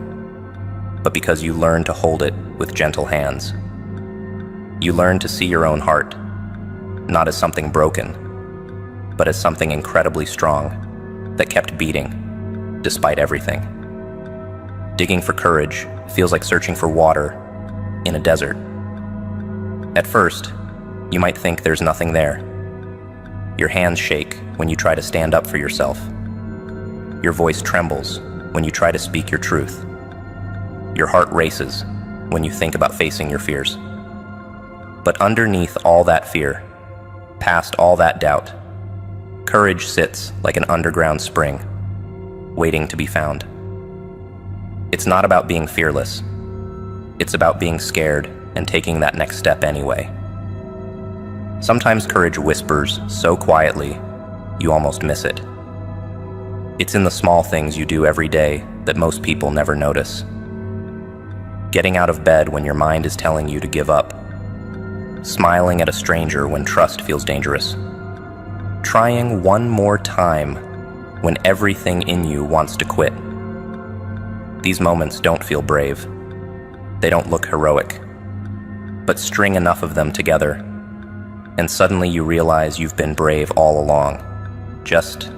but because you learned to hold it with gentle hands. You learned to see your own heart, not as something broken, but as something incredibly strong that kept beating despite everything. Digging for courage feels like searching for water in a desert. At first, you might think there's nothing there. Your hands shake when you try to stand up for yourself. Your voice trembles when you try to speak your truth. Your heart races when you think about facing your fears. But underneath all that fear, past all that doubt, courage sits like an underground spring, waiting to be found. It's not about being fearless. It's about being scared and taking that next step anyway. Sometimes courage whispers so quietly, you almost miss it. It's in the small things you do every day that most people never notice. Getting out of bed when your mind is telling you to give up. Smiling at a stranger when trust feels dangerous. Trying one more time when everything in you wants to quit. These moments don't feel brave. They don't look heroic. But string enough of them together, and suddenly you realize you've been brave all along, just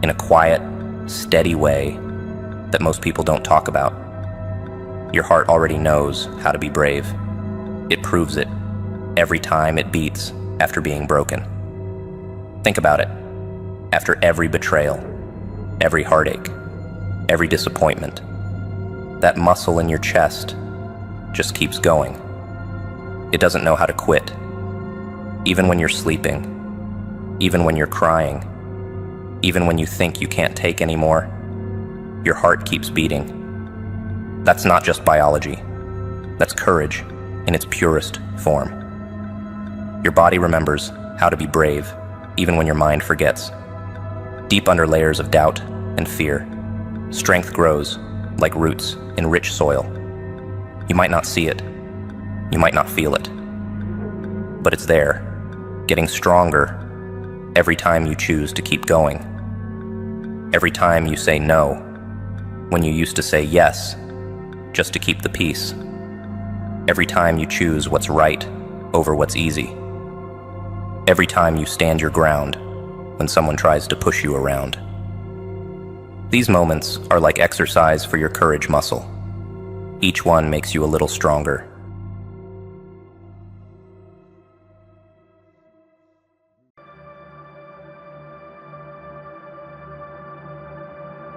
in a quiet, steady way that most people don't talk about. Your heart already knows how to be brave. It proves it every time it beats after being broken. Think about it. After every betrayal, every heartache, every disappointment, that muscle in your chest just keeps going. It doesn't know how to quit. Even when you're sleeping, even when you're crying, even when you think you can't take anymore, your heart keeps beating. That's not just biology. That's courage in its purest form. Your body remembers how to be brave, even when your mind forgets. Deep under layers of doubt and fear, strength grows like roots in rich soil. You might not see it. You might not feel it. But it's there, getting stronger every time you choose to keep going. Every time you say no, when you used to say yes, just to keep the peace. Every time you choose what's right over what's easy. Every time you stand your ground when someone tries to push you around. These moments are like exercise for your courage muscle. Each one makes you a little stronger.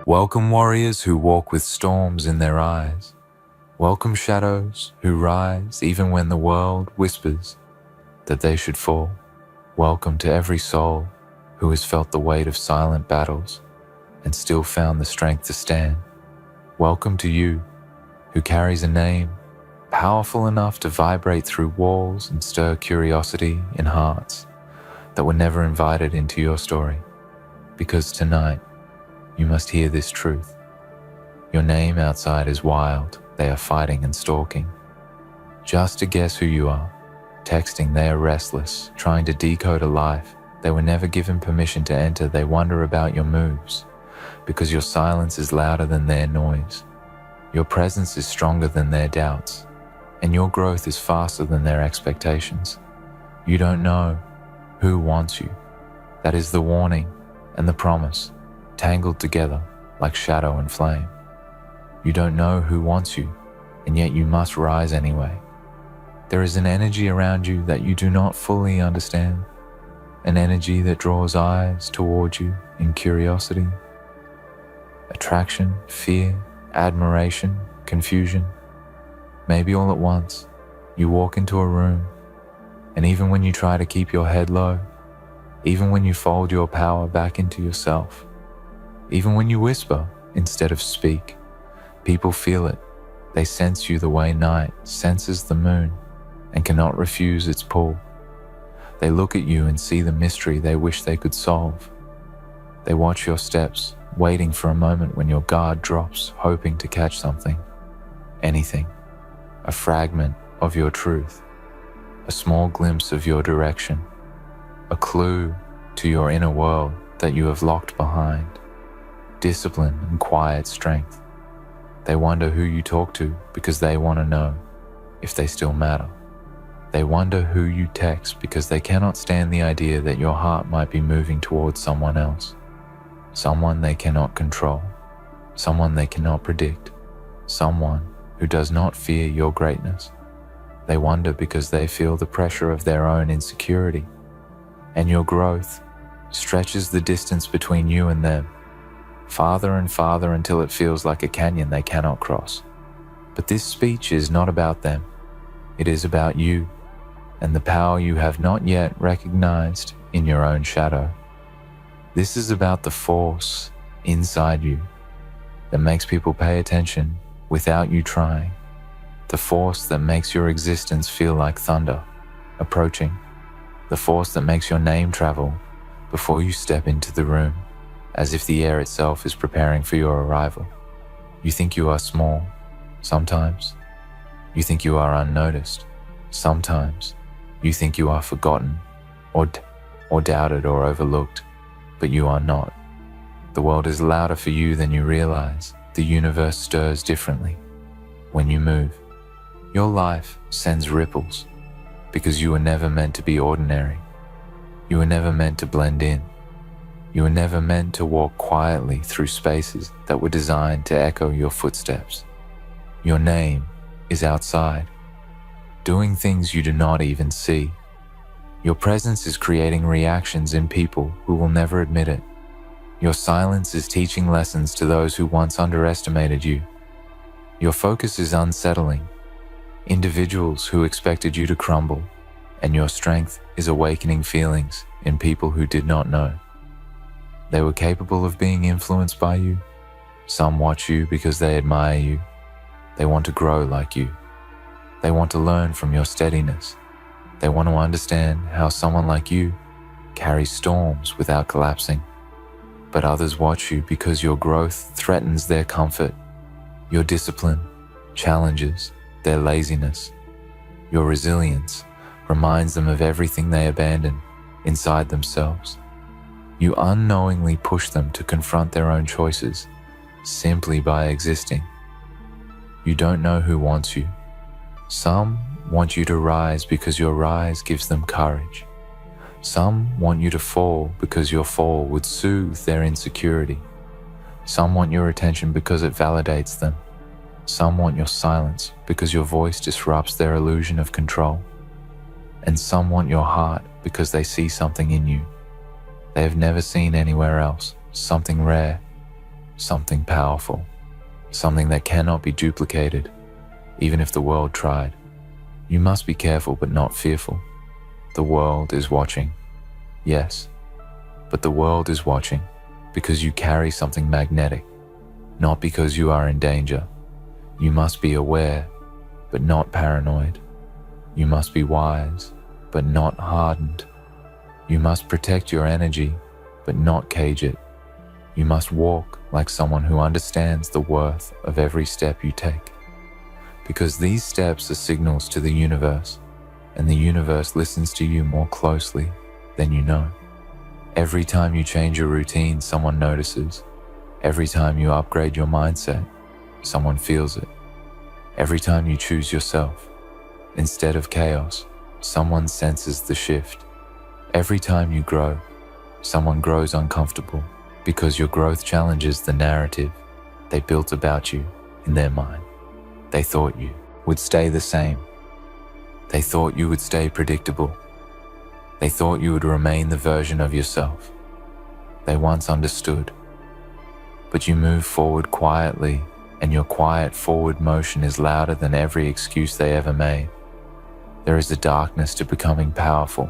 Welcome warriors who walk with storms in their eyes. Welcome shadows who rise even when the world whispers that they should fall. Welcome to every soul who has felt the weight of silent battles and still found the strength to stand. Welcome to you who carries a name powerful enough to vibrate through walls and stir curiosity in hearts that were never invited into your story. Because tonight, you must hear this truth. Your name outside is wild. They are fighting and stalking. Just to guess who you are. Texting, they are restless, trying to decode a life they were never given permission to enter. They wonder about your moves, because your silence is louder than their noise. Your presence is stronger than their doubts, and your growth is faster than their expectations. You don't know who wants you. That is the warning and the promise, tangled together like shadow and flame. You don't know who wants you, and yet you must rise anyway. There is an energy around you that you do not fully understand, an energy that draws eyes toward you in curiosity, attraction, fear, admiration, confusion. Maybe all at once, you walk into a room, and even when you try to keep your head low, even when you fold your power back into yourself, even when you whisper instead of speak, people feel it. They sense you the way night senses the moon and cannot refuse its pull. They look at you and see the mystery they wish they could solve. They watch your steps, waiting for a moment when your guard drops, hoping to catch something, anything, a fragment of your truth, a small glimpse of your direction, a clue to your inner world that you have locked behind, discipline and quiet strength. They wonder who you talk to because they want to know if they still matter. They wonder who you text because they cannot stand the idea that your heart might be moving towards someone else, someone they cannot control, someone they cannot predict, someone who does not fear your greatness. They wonder because they feel the pressure of their own insecurity, and your growth stretches the distance between you and them, farther and farther until it feels like a canyon they cannot cross. But this speech is not about them. It is about you and the power you have not yet recognized in your own shadow. This is about the force inside you that makes people pay attention without you trying, the force that makes your existence feel like thunder approaching, the force that makes your name travel before you step into the room, as if the air itself is preparing for your arrival. You think you are small, sometimes. You think you are unnoticed, sometimes. You think you are forgotten, or doubted or overlooked, but you are not. The world is louder for you than you realize. The universe stirs differently when you move. Your life sends ripples because you were never meant to be ordinary. You were never meant to blend in. You were never meant to walk quietly through spaces that were designed to echo your footsteps. Your name is outside, doing things you do not even see. Your presence is creating reactions in people who will never admit it. Your silence is teaching lessons to those who once underestimated you. Your focus is unsettling. Individuals who expected you to crumble, and your strength is awakening feelings in people who did not know. They were capable of being influenced by you. Some watch you because they admire you. They want to grow like you. They want to learn from your steadiness. They want to understand how someone like you carries storms without collapsing. But others watch you because your growth threatens their comfort. Your discipline challenges their laziness. Your resilience reminds them of everything they abandon inside themselves. You unknowingly push them to confront their own choices simply by existing. You don't know who wants you. Some want you to rise because your rise gives them courage. Some want you to fall because your fall would soothe their insecurity. Some want your attention because it validates them. Some want your silence because your voice disrupts their illusion of control. And some want your heart because they see something in you they have never seen anywhere else, something rare, something powerful, something that cannot be duplicated, even if the world tried. You must be careful but not fearful. The world is watching. Yes, but the world is watching because you carry something magnetic, not because you are in danger. You must be aware, but not paranoid. You must be wise, but not hardened. You must protect your energy, but not cage it. You must walk like someone who understands the worth of every step you take. Because these steps are signals to the universe, and the universe listens to you more closely than you know. Every time you change your routine, someone notices. Every time you upgrade your mindset, someone feels it. Every time you choose yourself, instead of chaos, someone senses the shift. Every time you grow, someone grows uncomfortable because your growth challenges the narrative they built about you in their mind. They thought you would stay the same. They thought you would stay predictable. They thought you would remain the version of yourself they once understood. But you move forward quietly, and your quiet forward motion is louder than every excuse they ever made. There is a darkness to becoming powerful,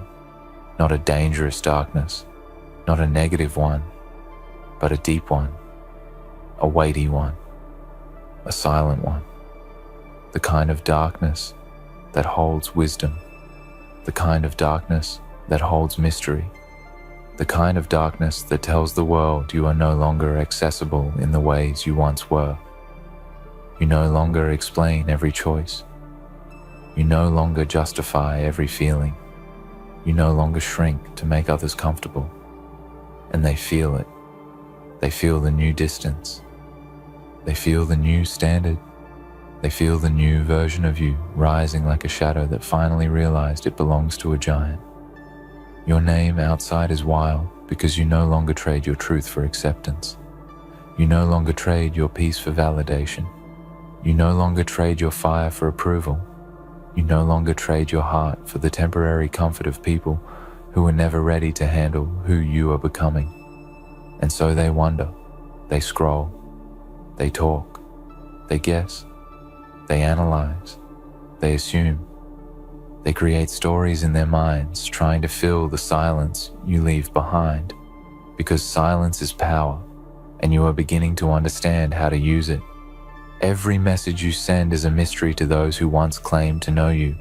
not a dangerous darkness, not a negative one, but a deep one, a weighty one, a silent one. The kind of darkness that holds wisdom, the kind of darkness that holds mystery, the kind of darkness that tells the world you are no longer accessible in the ways you once were. You no longer explain every choice. You no longer justify every feeling. You no longer shrink to make others comfortable. And they feel it. They feel the new distance. They feel the new standard. They feel the new version of you rising like a shadow that finally realized it belongs to a giant. Your name outside is wild because you no longer trade your truth for acceptance. You no longer trade your peace for validation. You no longer trade your fire for approval. You no longer trade your heart for the temporary comfort of people who are never ready to handle who you are becoming. And so they wonder, they scroll, they talk, they guess, they analyze, they assume. They create stories in their minds trying to fill the silence you leave behind, because silence is power and you are beginning to understand how to use it. Every message you send is a mystery to those who once claimed to know you.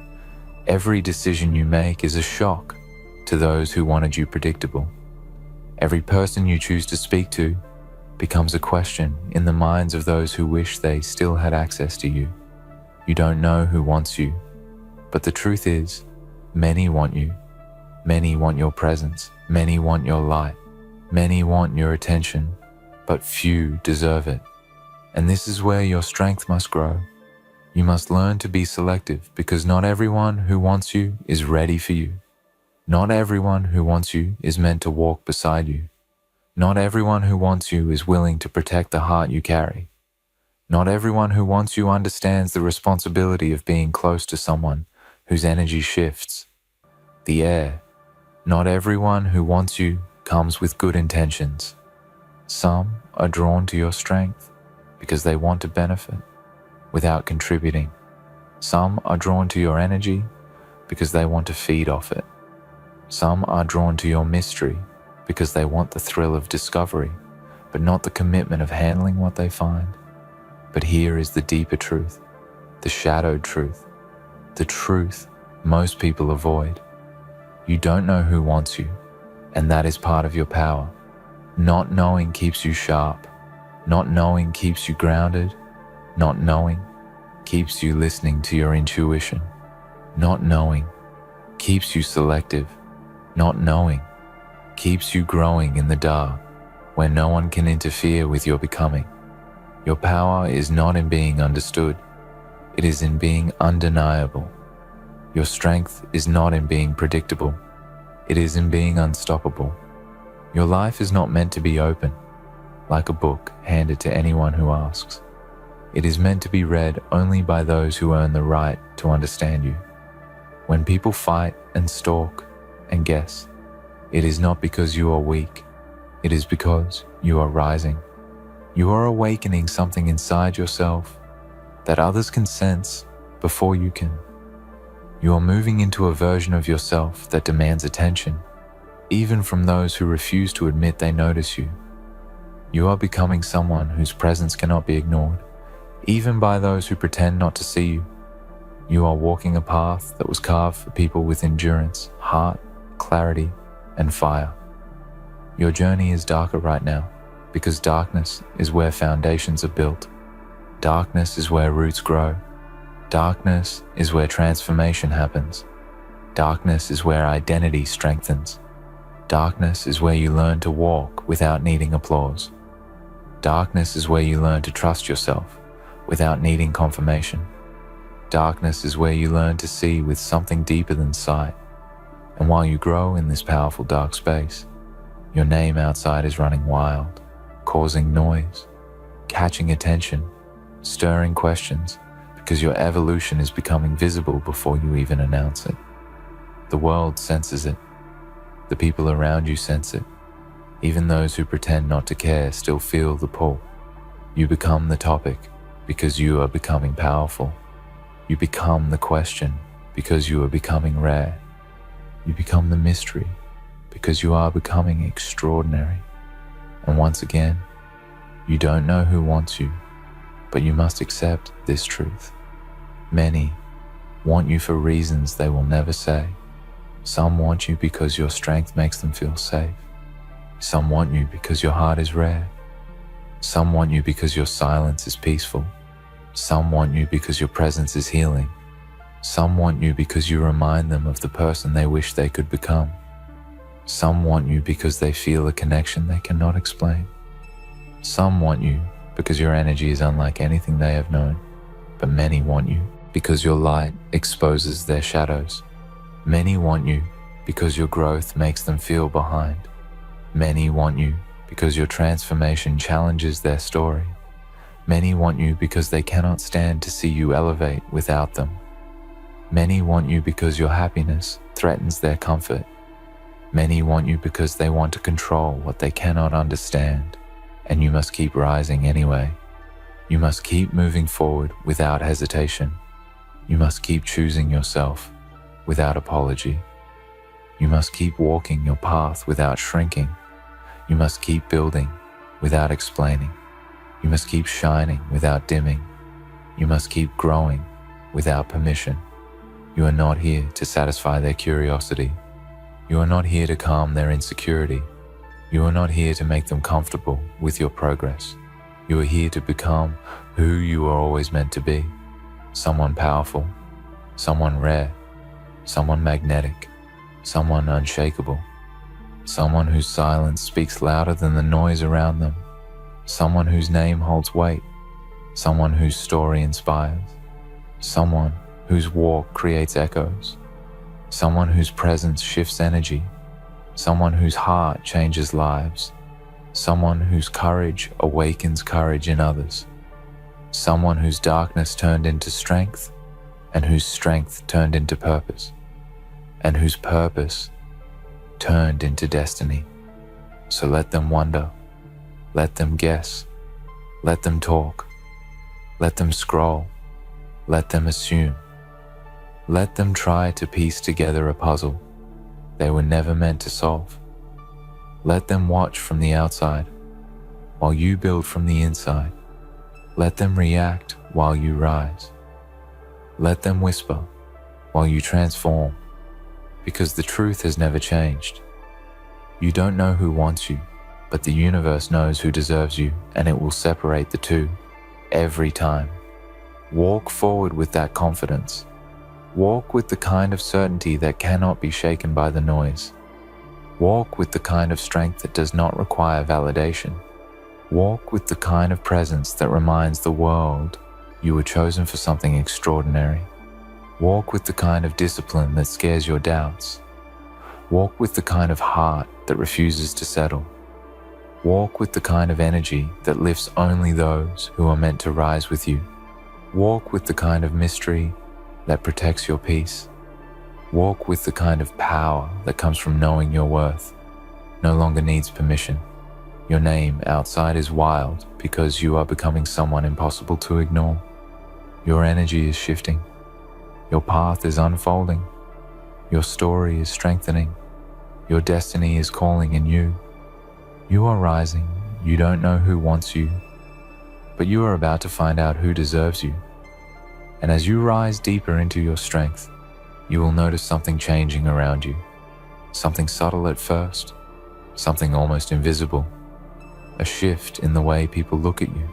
Every decision you make is a shock to those who wanted you predictable. Every person you choose to speak to becomes a question in the minds of those who wish they still had access to you. You don't know who wants you, but the truth is, many want you. Many want your presence. Many want your light. Many want your attention, but few deserve it. And this is where your strength must grow. You must learn to be selective because not everyone who wants you is ready for you. Not everyone who wants you is meant to walk beside you. Not everyone who wants you is willing to protect the heart you carry. Not everyone who wants you understands the responsibility of being close to someone whose energy shifts. The air. Not everyone who wants you comes with good intentions. Some are drawn to your strength because they want to benefit without contributing. Some are drawn to your energy because they want to feed off it. Some are drawn to your mystery because they want the thrill of discovery, but not the commitment of handling what they find. But here is the deeper truth, the shadowed truth, the truth most people avoid. You don't know who wants you, and that is part of your power. Not knowing keeps you sharp. Not knowing keeps you grounded. Not knowing keeps you listening to your intuition. Not knowing keeps you selective. Not knowing keeps you growing in the dark, where no one can interfere with your becoming. Your power is not in being understood. It is in being undeniable. Your strength is not in being predictable. It is in being unstoppable. Your life is not meant to be open, like a book handed to anyone who asks. It is meant to be read only by those who earn the right to understand you. When people fight and stalk and guess, it is not because you are weak. It is because you are rising. You are awakening something inside yourself that others can sense before you can. You are moving into a version of yourself that demands attention, even from those who refuse to admit they notice you. You are becoming someone whose presence cannot be ignored, even by those who pretend not to see you. You are walking a path that was carved for people with endurance, heart, clarity, and fire. Your journey is darker right now, because darkness is where foundations are built. Darkness is where roots grow. Darkness is where transformation happens. Darkness is where identity strengthens. Darkness is where you learn to walk without needing applause. Darkness is where you learn to trust yourself without needing confirmation. Darkness is where you learn to see with something deeper than sight. And while you grow in this powerful dark space, your name outside is running wild, causing noise, catching attention, stirring questions, because your evolution is becoming visible before you even announce it. The world senses it. The people around you sense it. Even those who pretend not to care still feel the pull. You become the topic because you are becoming powerful. You become the question because you are becoming rare. You become the mystery because you are becoming extraordinary. And once again, you don't know who wants you, but you must accept this truth. Many want you for reasons they will never say. Some want you because your strength makes them feel safe. Some want you because your heart is rare. Some want you because your silence is peaceful. Some want you because your presence is healing. Some want you because you remind them of the person they wish they could become. Some want you because they feel a connection they cannot explain. Some want you because your energy is unlike anything they have known. But many want you because your light exposes their shadows. Many want you because your growth makes them feel behind. Many want you because your transformation challenges their story. Many want you because they cannot stand to see you elevate without them. Many want you because your happiness threatens their comfort. Many want you because they want to control what they cannot understand. And you must keep rising anyway. You must keep moving forward without hesitation. You must keep choosing yourself without apology. You must keep walking your path without shrinking. You must keep building without explaining. You must keep shining without dimming. You must keep growing without permission. You are not here to satisfy their curiosity. You are not here to calm their insecurity. You are not here to make them comfortable with your progress. You are here to become who you are always meant to be. Someone powerful, someone rare, someone magnetic, someone unshakable, someone whose silence speaks louder than the noise around them, someone whose name holds weight, someone whose story inspires, someone whose walk creates echoes, someone whose presence shifts energy, someone whose heart changes lives, someone whose courage awakens courage in others, someone whose darkness turned into strength, and whose strength turned into purpose, and whose purpose turned into destiny. So let them wonder, let them guess, let them talk, let them scroll, let them assume, Let them try to piece together a puzzle they were never meant to solve. Let them watch from the outside while you build from the inside. Let them react while you rise. Let them whisper while you transform, because the truth has never changed. You don't know who wants you, but the universe knows who deserves you, and it will separate the two every time. Walk forward with that confidence. Walk with the kind of certainty that cannot be shaken by the noise. Walk with the kind of strength that does not require validation. Walk with the kind of presence that reminds the world you were chosen for something extraordinary. Walk with the kind of discipline that scares your doubts. Walk with the kind of heart that refuses to settle. Walk with the kind of energy that lifts only those who are meant to rise with you. Walk with the kind of mystery that protects your peace. Walk with the kind of power that comes from knowing your worth no longer needs permission. Your name outside is wild because you are becoming someone impossible to ignore. Your energy is shifting. Your path is unfolding. Your story is strengthening. Your destiny is calling in you. You are rising. You don't know who wants you, but you are about to find out who deserves you. And as you rise deeper into your strength, you will notice something changing around you. Something subtle at first, something almost invisible. A shift in the way people look at you.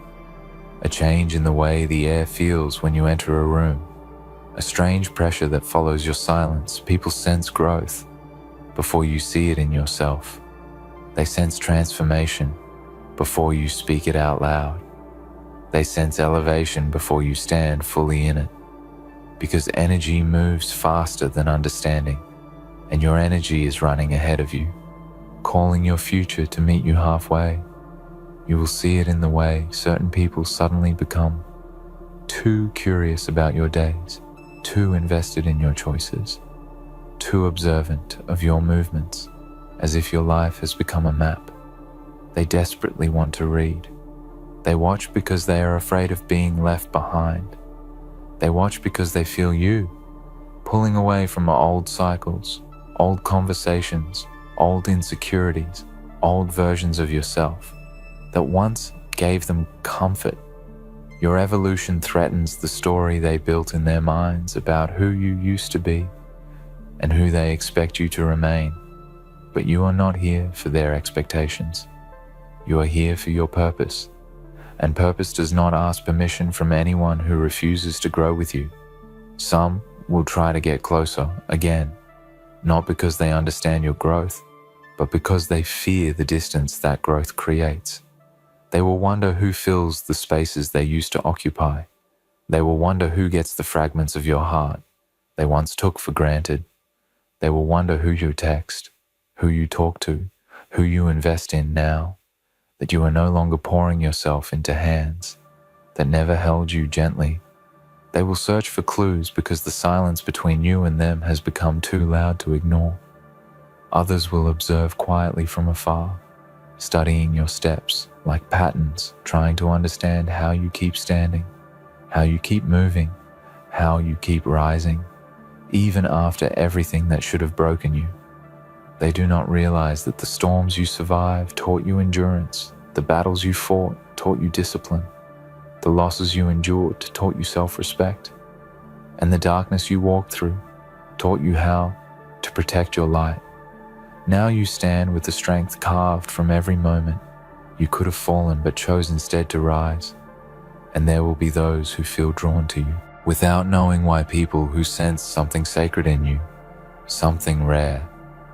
A change in the way the air feels when you enter a room. A strange pressure that follows your silence. People sense growth before you see it in yourself. They sense transformation before you speak it out loud. They sense elevation before you stand fully in it. Because energy moves faster than understanding, and your energy is running ahead of you, calling your future to meet you halfway. You will see it in the way certain people suddenly become too curious about your days, too invested in your choices, too observant of your movements, as if your life has become a map. They desperately want to read. They watch because they are afraid of being left behind. They watch because they feel you, pulling away from old cycles, old conversations, old insecurities, old versions of yourself that once gave them comfort. Your evolution threatens the story they built in their minds about who you used to be and who they expect you to remain. But you are not here for their expectations. You are here for your purpose. And purpose does not ask permission from anyone who refuses to grow with you. Some will try to get closer again, not because they understand your growth, but because they fear the distance that growth creates. They will wonder who fills the spaces they used to occupy. They will wonder who gets the fragments of your heart they once took for granted. They will wonder who you text, who you talk to, who you invest in now, that you are no longer pouring yourself into hands that never held you gently. They will search for clues because the silence between you and them has become too loud to ignore. Others will observe quietly from afar, studying your steps like patterns, trying to understand how you keep standing, how you keep moving, how you keep rising, even after everything that should have broken you. They do not realize that the storms you survived taught you endurance, the battles you fought taught you discipline, the losses you endured taught you self-respect, and the darkness you walked through taught you how to protect your light. Now you stand with the strength carved from every moment. You could have fallen but chose instead to rise, and there will be those who feel drawn to you without knowing why. People who sense something sacred in you, something rare,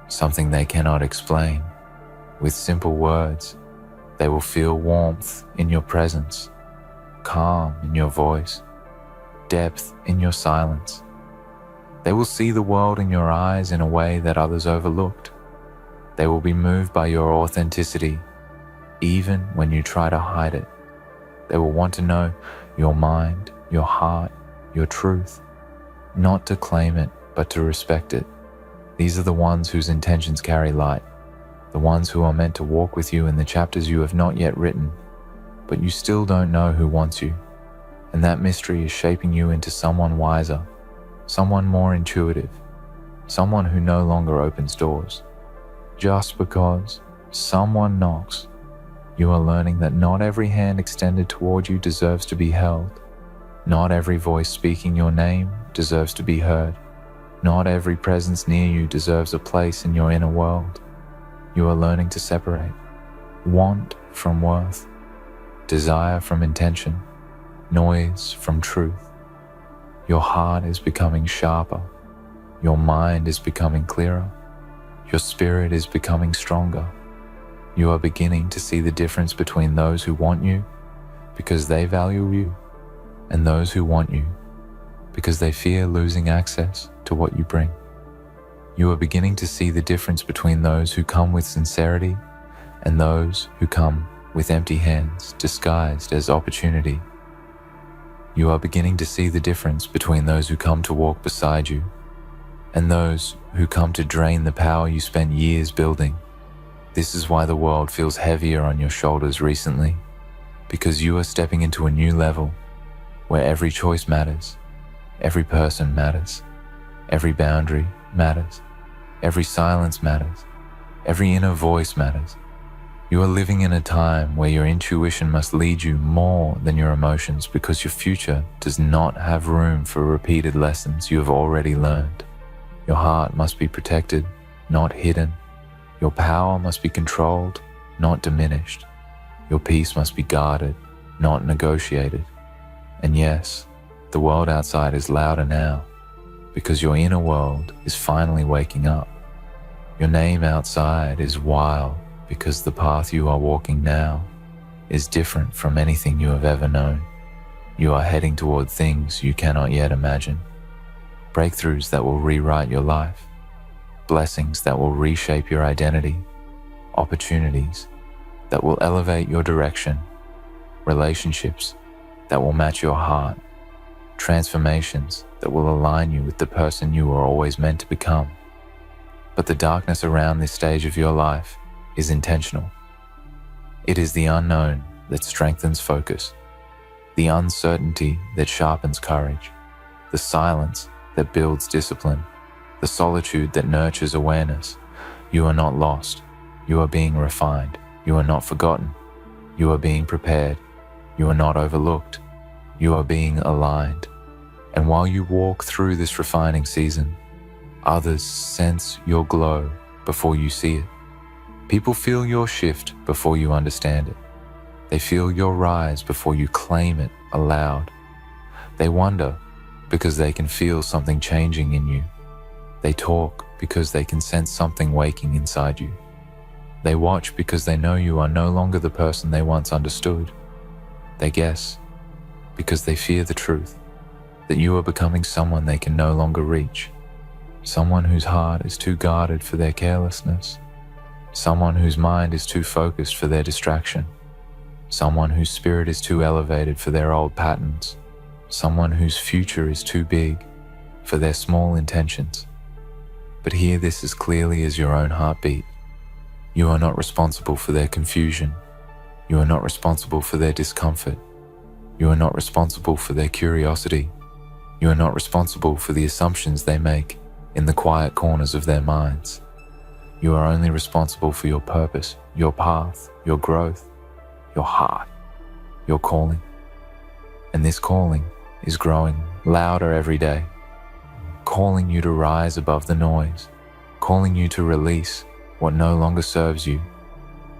something they cannot explain. With simple words, they will feel warmth in your presence, calm in your voice, depth in your silence. They will see the world in your eyes in a way that others overlooked. They will be moved by your authenticity, even when you try to hide it. They will want to know your mind, your heart, your truth, not to claim it, but to respect it. These are the ones whose intentions carry light, the ones who are meant to walk with you in the chapters you have not yet written, but you still don't know who wants you. And that mystery is shaping you into someone wiser, someone more intuitive, someone who no longer opens doors. Just because someone knocks, you are learning that not every hand extended toward you deserves to be held. Not every voice speaking your name deserves to be heard. Not every presence near you deserves a place in your inner world. You are learning to separate want from worth, desire from intention, noise from truth. Your heart is becoming sharper. Your mind is becoming clearer. Your spirit is becoming stronger. You are beginning to see the difference between those who want you because they value you and those who want you because they fear losing access to what you bring. You are beginning to see the difference between those who come with sincerity and those who come with empty hands disguised as opportunity. You are beginning to see the difference between those who come to walk beside you and those who come to drain the power you spent years building. This is why the world feels heavier on your shoulders recently, because you are stepping into a new level where every choice matters, every person matters, every boundary matters, every silence matters, every inner voice matters. You are living in a time where your intuition must lead you more than your emotions because your future does not have room for repeated lessons you have already learned. Your heart must be protected, not hidden. Your power must be controlled, not diminished. Your peace must be guarded, not negotiated. And yes, the world outside is louder now because your inner world is finally waking up. Your name outside is wild because the path you are walking now is different from anything you have ever known. You are heading toward things you cannot yet imagine. Breakthroughs that will rewrite your life, blessings that will reshape your identity, opportunities that will elevate your direction, relationships that will match your heart, transformations that will align you with the person you were always meant to become. But the darkness around this stage of your life is intentional. It is the unknown that strengthens focus, the uncertainty that sharpens courage, the silence that builds discipline, the solitude that nurtures awareness. You are not lost. You are being refined. You are not forgotten. You are being prepared. You are not overlooked. You are being aligned. And while you walk through this refining season, others sense your glow before you see it. People feel your shift before you understand it. They feel your rise before you claim it aloud. They wonder because they can feel something changing in you. They talk because they can sense something waking inside you. They watch because they know you are no longer the person they once understood. They guess because they fear the truth, that you are becoming someone they can no longer reach, someone whose heart is too guarded for their carelessness, someone whose mind is too focused for their distraction, someone whose spirit is too elevated for their old patterns, someone whose future is too big for their small intentions. But hear this as clearly as your own heartbeat. You are not responsible for their confusion. You are not responsible for their discomfort. You are not responsible for their curiosity. You are not responsible for the assumptions they make in the quiet corners of their minds. You are only responsible for your purpose, your path, your growth, your heart, your calling. And this calling is growing louder every day, calling you to rise above the noise, calling you to release what no longer serves you,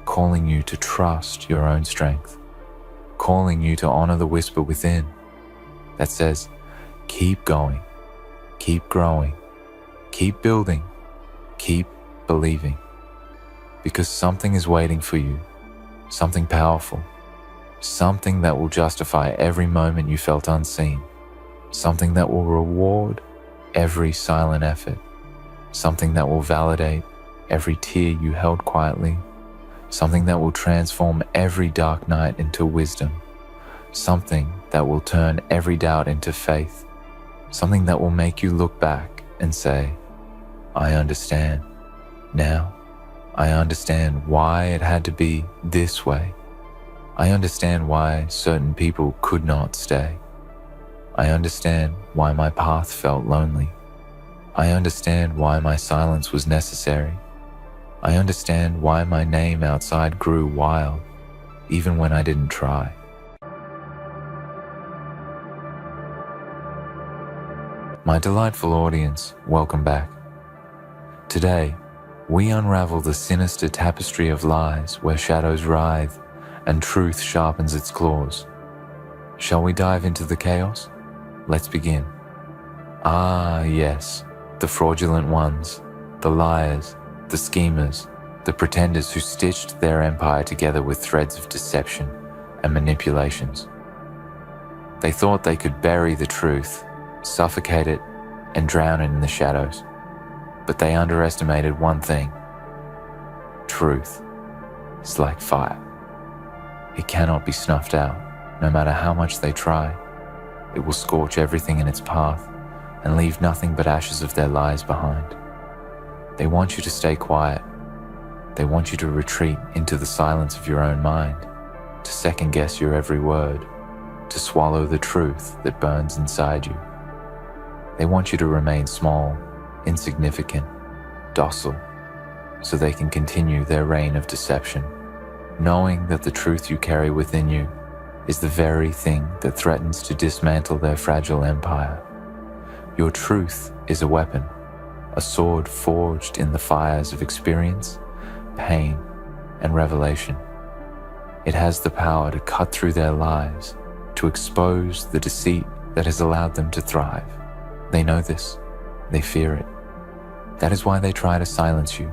calling you to trust your own strength, calling you to honor the whisper within that says, keep going, keep growing, keep building, keep believing. Because something is waiting for you, something powerful, something that will justify every moment you felt unseen, something that will reward every silent effort, something that will validate every tear you held quietly, something that will transform every dark night into wisdom, something that will turn every doubt into faith, something that will make you look back and say, I understand. Now, I understand why it had to be this way. I understand why certain people could not stay. I understand why my path felt lonely. I understand why my silence was necessary. I understand why my name outside grew wild, even when I didn't try. My delightful audience, welcome back. Today, we unravel the sinister tapestry of lies where shadows writhe and truth sharpens its claws. Shall we dive into the chaos? Let's begin. Ah, yes, the fraudulent ones, the liars, the schemers, the pretenders who stitched their empire together with threads of deception and manipulations. They thought they could bury the truth, suffocate it, and drown it in the shadows. But they underestimated one thing. Truth is like fire. It cannot be snuffed out, no matter how much they try. It will scorch everything in its path and leave nothing but ashes of their lies behind. They want you to stay quiet. They want you to retreat into the silence of your own mind, to second-guess your every word, to swallow the truth that burns inside you. They want you to remain small, insignificant, docile, so they can continue their reign of deception, knowing that the truth you carry within you is the very thing that threatens to dismantle their fragile empire. Your truth is a weapon, a sword forged in the fires of experience, pain, and revelation. It has the power to cut through their lies, to expose the deceit that has allowed them to thrive. They know this. They fear it. That is why they try to silence you,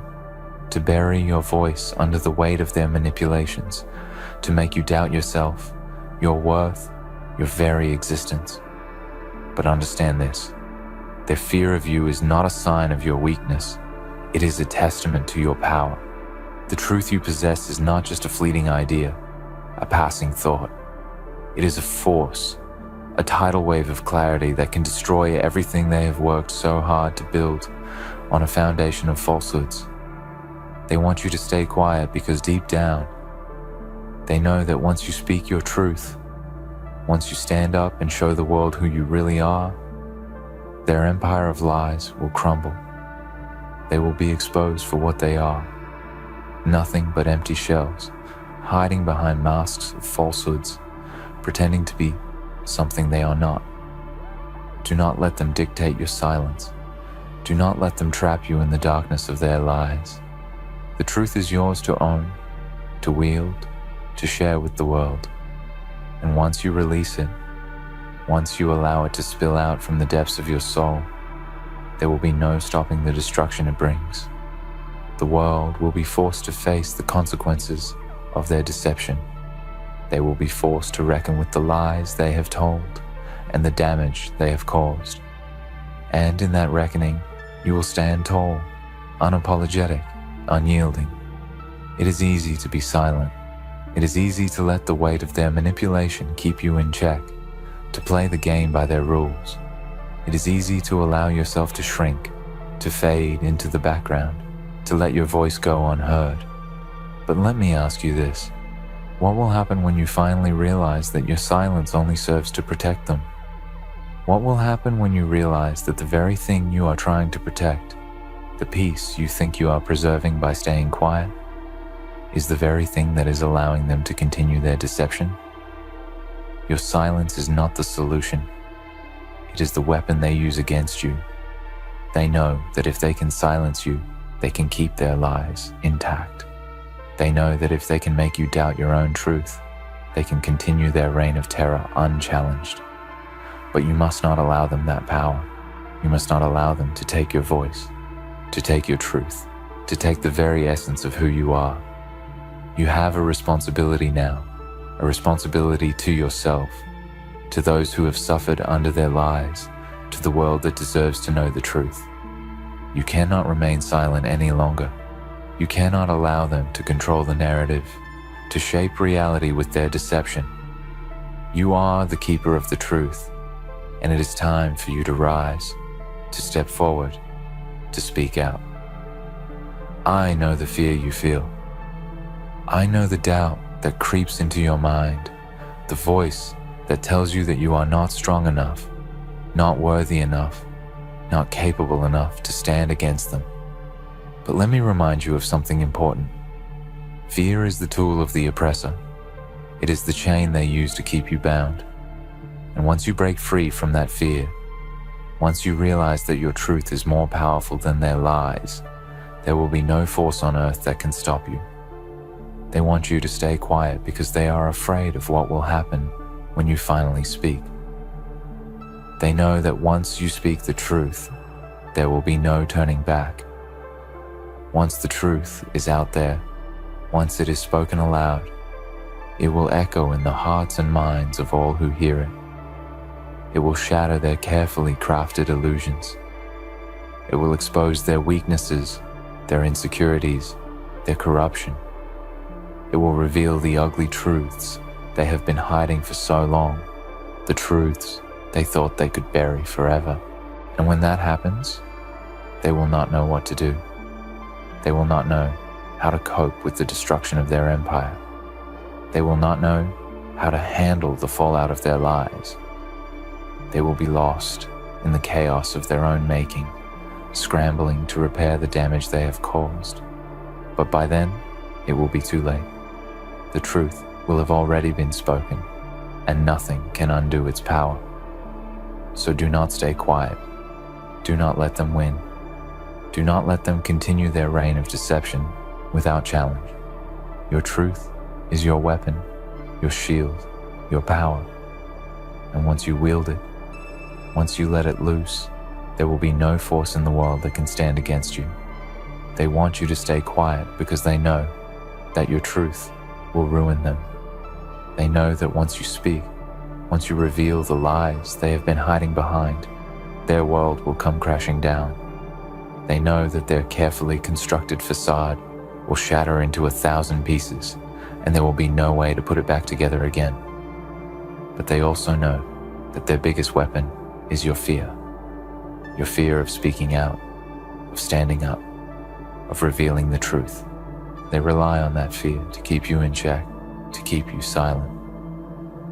to bury your voice under the weight of their manipulations, to make you doubt yourself, your worth, your very existence. But understand this, their fear of you is not a sign of your weakness. It is a testament to your power. The truth you possess is not just a fleeting idea, a passing thought. It is a force, a tidal wave of clarity that can destroy everything they have worked so hard to build on a foundation of falsehoods. They want you to stay quiet because deep down, they know that once you speak your truth, once you stand up and show the world who you really are, their empire of lies will crumble. They will be exposed for what they are, nothing but empty shells, hiding behind masks of falsehoods, pretending to be something they are not. Do not let them dictate your silence. Do not let them trap you in the darkness of their lies. The truth is yours to own, to wield, to share with the world. And once you release it, once you allow it to spill out from the depths of your soul, there will be no stopping the destruction it brings. The world will be forced to face the consequences of their deception. They will be forced to reckon with the lies they have told and the damage they have caused. And in that reckoning, you will stand tall, unapologetic, unyielding. It is easy to be silent. It is easy to let the weight of their manipulation keep you in check, to play the game by their rules. It is easy to allow yourself to shrink, to fade into the background, to let your voice go unheard. But let me ask you this. What will happen when you finally realize that your silence only serves to protect them? What will happen when you realize that the very thing you are trying to protect, the peace you think you are preserving by staying quiet, is the very thing that is allowing them to continue their deception? Your silence is not the solution. It is the weapon they use against you. They know that if they can silence you, they can keep their lies intact. They know that if they can make you doubt your own truth, they can continue their reign of terror unchallenged. But you must not allow them that power. You must not allow them to take your voice, to take your truth, to take the very essence of who you are. You have a responsibility now, a responsibility to yourself, to those who have suffered under their lies, to the world that deserves to know the truth. You cannot remain silent any longer. You cannot allow them to control the narrative, to shape reality with their deception. You are the keeper of the truth, and it is time for you to rise, to step forward, to speak out. I know the fear you feel. I know the doubt that creeps into your mind, the voice that tells you that you are not strong enough, not worthy enough, not capable enough to stand against them. But let me remind you of something important. Fear is the tool of the oppressor. It is the chain they use to keep you bound. And once you break free from that fear, once you realize that your truth is more powerful than their lies, there will be no force on earth that can stop you. They want you to stay quiet because they are afraid of what will happen when you finally speak. They know that once you speak the truth, there will be no turning back. Once the truth is out there, once it is spoken aloud, it will echo in the hearts and minds of all who hear it. It will shatter their carefully crafted illusions. It will expose their weaknesses, their insecurities, their corruption. It will reveal the ugly truths they have been hiding for so long, the truths they thought they could bury forever. And when that happens, they will not know what to do. They will not know how to cope with the destruction of their empire. They will not know how to handle the fallout of their lies. They will be lost in the chaos of their own making, scrambling to repair the damage they have caused. But by then, it will be too late. The truth will have already been spoken, and nothing can undo its power. So do not stay quiet. Do not let them win. Do not let them continue their reign of deception without challenge. Your truth is your weapon, your shield, your power. And once you wield it, once you let it loose, there will be no force in the world that can stand against you. They want you to stay quiet because they know that your truth will ruin them. They know that once you speak, once you reveal the lies they have been hiding behind, their world will come crashing down. They know that their carefully constructed facade will shatter into 1,000 pieces, and there will be no way to put it back together again. But they also know that their biggest weapon is your fear of speaking out, of standing up, of revealing the truth. They rely on that fear to keep you in check, to keep you silent.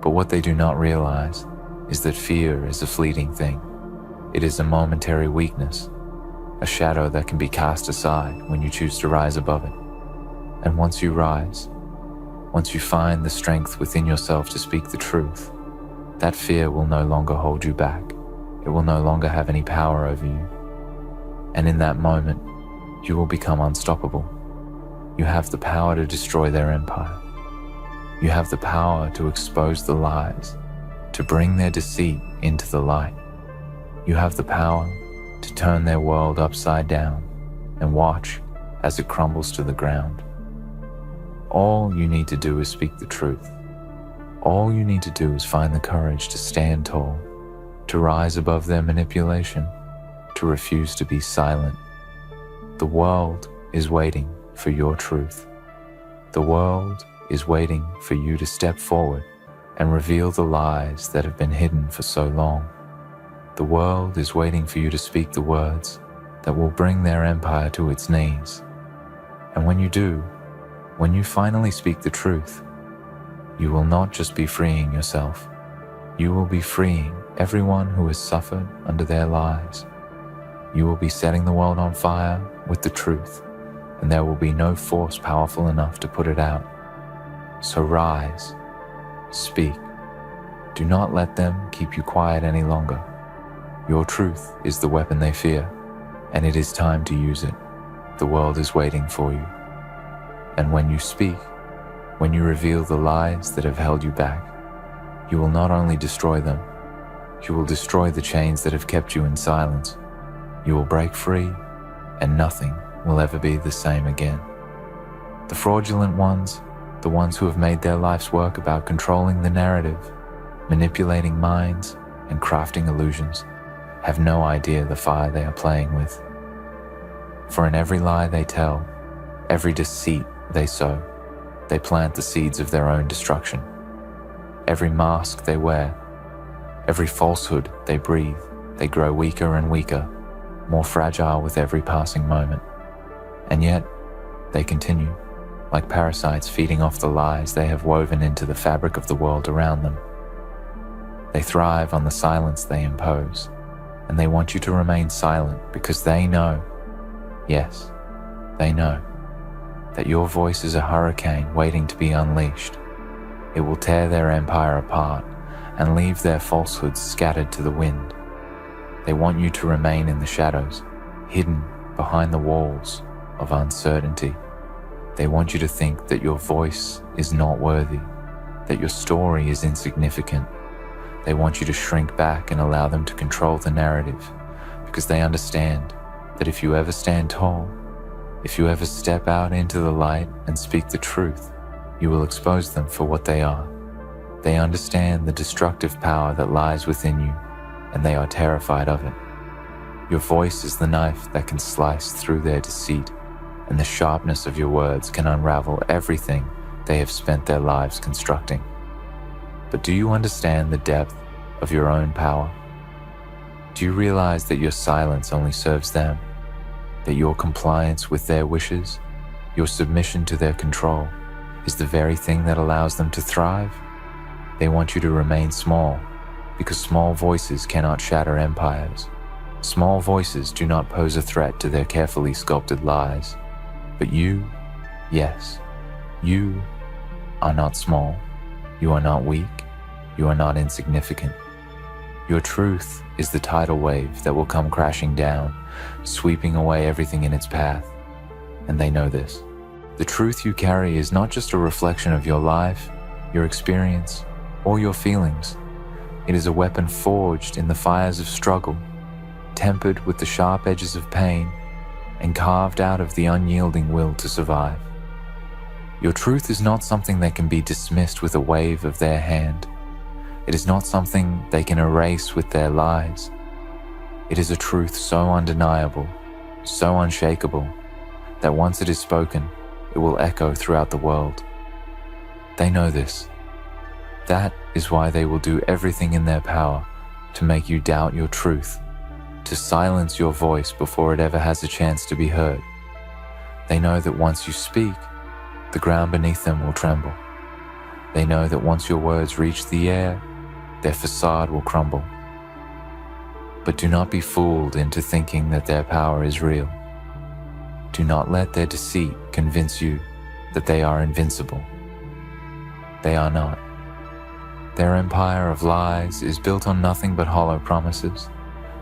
But what they do not realize is that fear is a fleeting thing. It is a momentary weakness, a shadow that can be cast aside when you choose to rise above it. And once you rise, once you find the strength within yourself to speak the truth, that fear will no longer hold you back. It will no longer have any power over you. And in that moment, you will become unstoppable. You have the power to destroy their empire. You have the power to expose the lies, to bring their deceit into the light. You have the power to turn their world upside down and watch as it crumbles to the ground. All you need to do is speak the truth. All you need to do is find the courage to stand tall, to rise above their manipulation, to refuse to be silent. The world is waiting for your truth. The world is waiting for you to step forward and reveal the lies that have been hidden for so long. The world is waiting for you to speak the words that will bring their empire to its knees. And when you do, when you finally speak the truth, you will not just be freeing yourself, you will be freeing everyone who has suffered under their lies. You will be setting the world on fire with the truth, and there will be no force powerful enough to put it out. So rise, speak. Do not let them keep you quiet any longer. Your truth is the weapon they fear, and it is time to use it. The world is waiting for you. And when you speak, when you reveal the lies that have held you back, you will not only destroy them, you will destroy the chains that have kept you in silence. You will break free, and nothing will ever be the same again. The fraudulent ones, the ones who have made their life's work about controlling the narrative, manipulating minds, and crafting illusions, have no idea the fire they are playing with. For in every lie they tell, every deceit they sow, they plant the seeds of their own destruction. Every mask they wear, every falsehood they breathe, they grow weaker and weaker, more fragile with every passing moment. And yet, they continue, like parasites feeding off the lies they have woven into the fabric of the world around them. They thrive on the silence they impose, and they want you to remain silent because they know, yes, they know, that your voice is a hurricane waiting to be unleashed. It will tear their empire apart and leave their falsehoods scattered to the wind. They want you to remain in the shadows, hidden behind the walls of uncertainty. They want you to think that your voice is not worthy, that your story is insignificant. They want you to shrink back and allow them to control the narrative, because they understand that if you ever stand tall, if you ever step out into the light and speak the truth, you will expose them for what they are. They understand the destructive power that lies within you, and they are terrified of it. Your voice is the knife that can slice through their deceit, and the sharpness of your words can unravel everything they have spent their lives constructing. But do you understand the depth of your own power? Do you realize that your silence only serves them? That your compliance with their wishes, your submission to their control, is the very thing that allows them to thrive? They want you to remain small, because small voices cannot shatter empires. Small voices do not pose a threat to their carefully sculpted lies. But you, yes, you are not small. You are not weak. You are not insignificant. Your truth is the tidal wave that will come crashing down, sweeping away everything in its path. And they know this. The truth you carry is not just a reflection of your life, your experience, or your feelings. It is a weapon forged in the fires of struggle, tempered with the sharp edges of pain, and carved out of the unyielding will to survive. Your truth is not something that can be dismissed with a wave of their hand. It is not something they can erase with their lies. It is a truth so undeniable, so unshakable, that once it is spoken, it will echo throughout the world. They know this. That is why they will do everything in their power to make you doubt your truth, to silence your voice before it ever has a chance to be heard. They know that once you speak, the ground beneath them will tremble. They know that once your words reach the air, their facade will crumble. But do not be fooled into thinking that their power is real. Do not let their deceit convince you that they are invincible. They are not. Their empire of lies is built on nothing but hollow promises,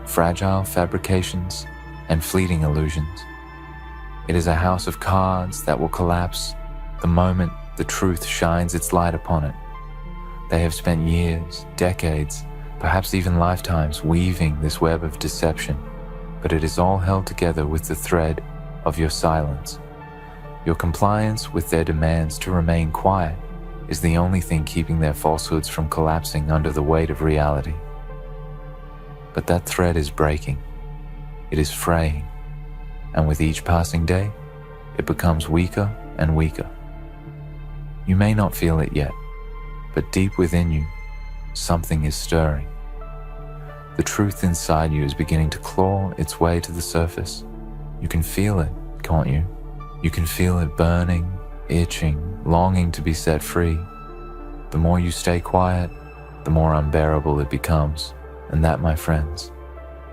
fragile fabrications, and fleeting illusions. It is a house of cards that will collapse the moment the truth shines its light upon it. They have spent years, decades, perhaps even lifetimes weaving this web of deception, but it is all held together with the thread of your silence. Your compliance with their demands to remain quiet is the only thing keeping their falsehoods from collapsing under the weight of reality. But that thread is breaking. It is fraying. And with each passing day, it becomes weaker and weaker. You may not feel it yet, but deep within you, something is stirring. The truth inside you is beginning to claw its way to the surface. You can feel it, can't you? You can feel it burning, itching, longing to be set free. The more you stay quiet, the more unbearable it becomes. And that, my friends,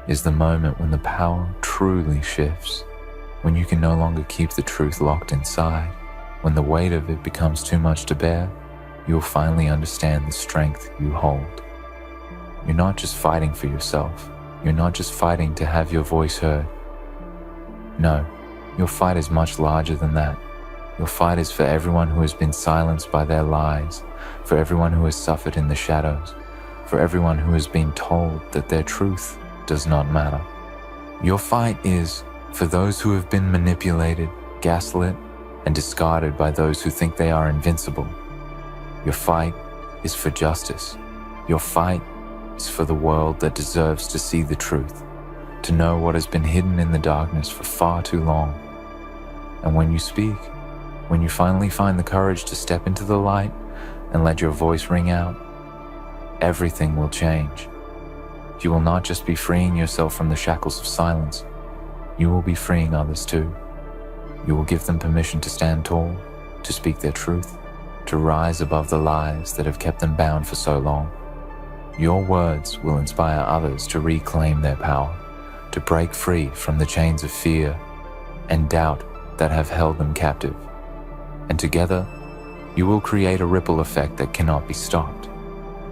is the moment when the power truly shifts, when you can no longer keep the truth locked inside. When the weight of it becomes too much to bear, you'll finally understand the strength you hold. You're not just fighting for yourself. You're not just fighting to have your voice heard. No, your fight is much larger than that. Your fight is for everyone who has been silenced by their lies, for everyone who has suffered in the shadows, for everyone who has been told that their truth does not matter. Your fight is for those who have been manipulated, gaslit, and discarded by those who think they are invincible. Your fight is for justice. Your fight is for the world that deserves to see the truth, to know what has been hidden in the darkness for far too long. And when you speak, when you finally find the courage to step into the light and let your voice ring out, everything will change. You will not just be freeing yourself from the shackles of silence, you will be freeing others too. You will give them permission to stand tall, to speak their truth, to rise above the lies that have kept them bound for so long. Your words will inspire others to reclaim their power, to break free from the chains of fear and doubt that have held them captive. And together, you will create a ripple effect that cannot be stopped.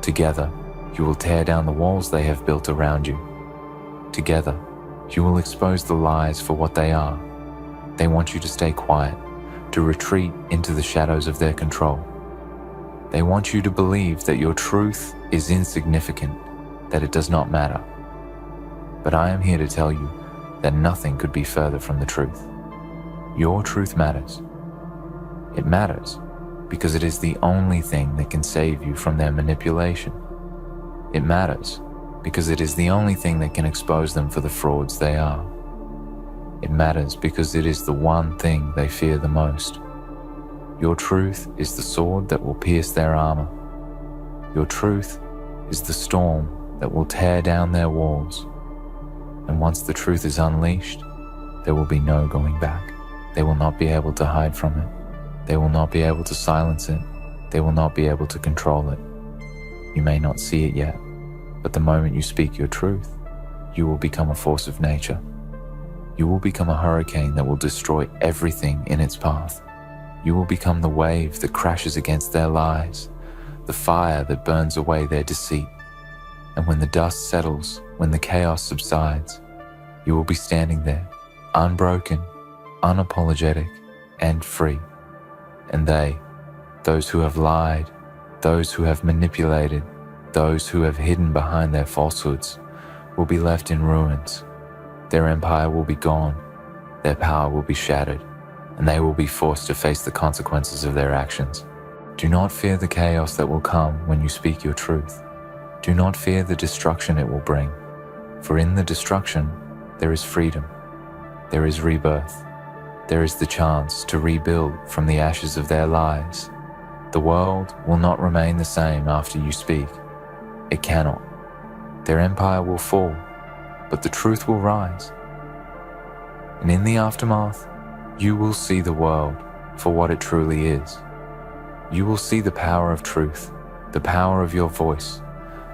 Together, you will tear down the walls they have built around you. Together, you will expose the lies for what they are. They want you to stay quiet, to retreat into the shadows of their control. They want you to believe that your truth is insignificant, that it does not matter. But I am here to tell you that nothing could be further from the truth. Your truth matters. It matters because it is the only thing that can save you from their manipulation. It matters because it is the only thing that can expose them for the frauds they are. It matters because it is the one thing they fear the most. Your truth is the sword that will pierce their armor. Your truth is the storm that will tear down their walls. And once the truth is unleashed, there will be no going back. They will not be able to hide from it. They will not be able to silence it. They will not be able to control it. You may not see it yet, but the moment you speak your truth, you will become a force of nature. You will become a hurricane that will destroy everything in its path. You will become the wave that crashes against their lies, the fire that burns away their deceit. And when the dust settles, when the chaos subsides, you will be standing there, unbroken, unapologetic, and free. And they, those who have lied, those who have manipulated, those who have hidden behind their falsehoods, will be left in ruins. Their empire will be gone, their power will be shattered, and they will be forced to face the consequences of their actions. Do not fear the chaos that will come when you speak your truth. Do not fear the destruction it will bring, for in the destruction, there is freedom, there is rebirth, there is the chance to rebuild from the ashes of their lies. The world will not remain the same after you speak. It cannot. Their empire will fall, but the truth will rise. And in the aftermath, you will see the world for what it truly is. You will see the power of truth, the power of your voice,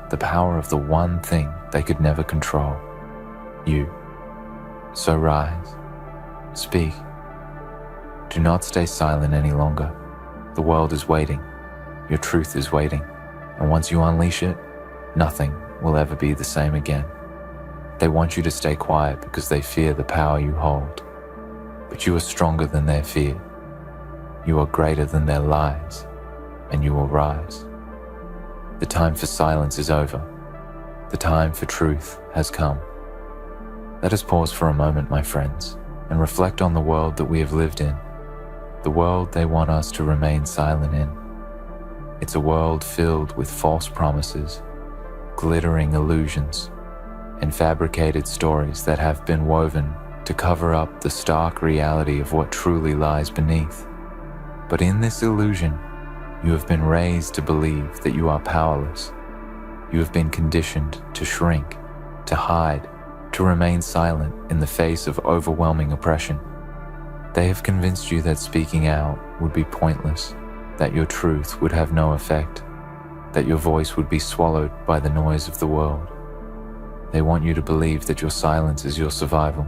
the power of the one thing they could never control, you. So rise, speak. Do not stay silent any longer. The world is waiting. Your truth is waiting. And once you unleash it, nothing will ever be the same again. They want you to stay quiet because they fear the power you hold. But you are stronger than their fear. You are greater than their lies, and you will rise. The time for silence is over. The time for truth has come. Let us pause for a moment, my friends, and reflect on the world that we have lived in, the world they want us to remain silent in. It's a world filled with false promises, glittering illusions, and fabricated stories that have been woven to cover up the stark reality of what truly lies beneath. But in this illusion, you have been raised to believe that you are powerless. You have been conditioned to shrink, to hide, to remain silent in the face of overwhelming oppression. They have convinced you that speaking out would be pointless, that your truth would have no effect, that your voice would be swallowed by the noise of the world. They want you to believe that your silence is your survival.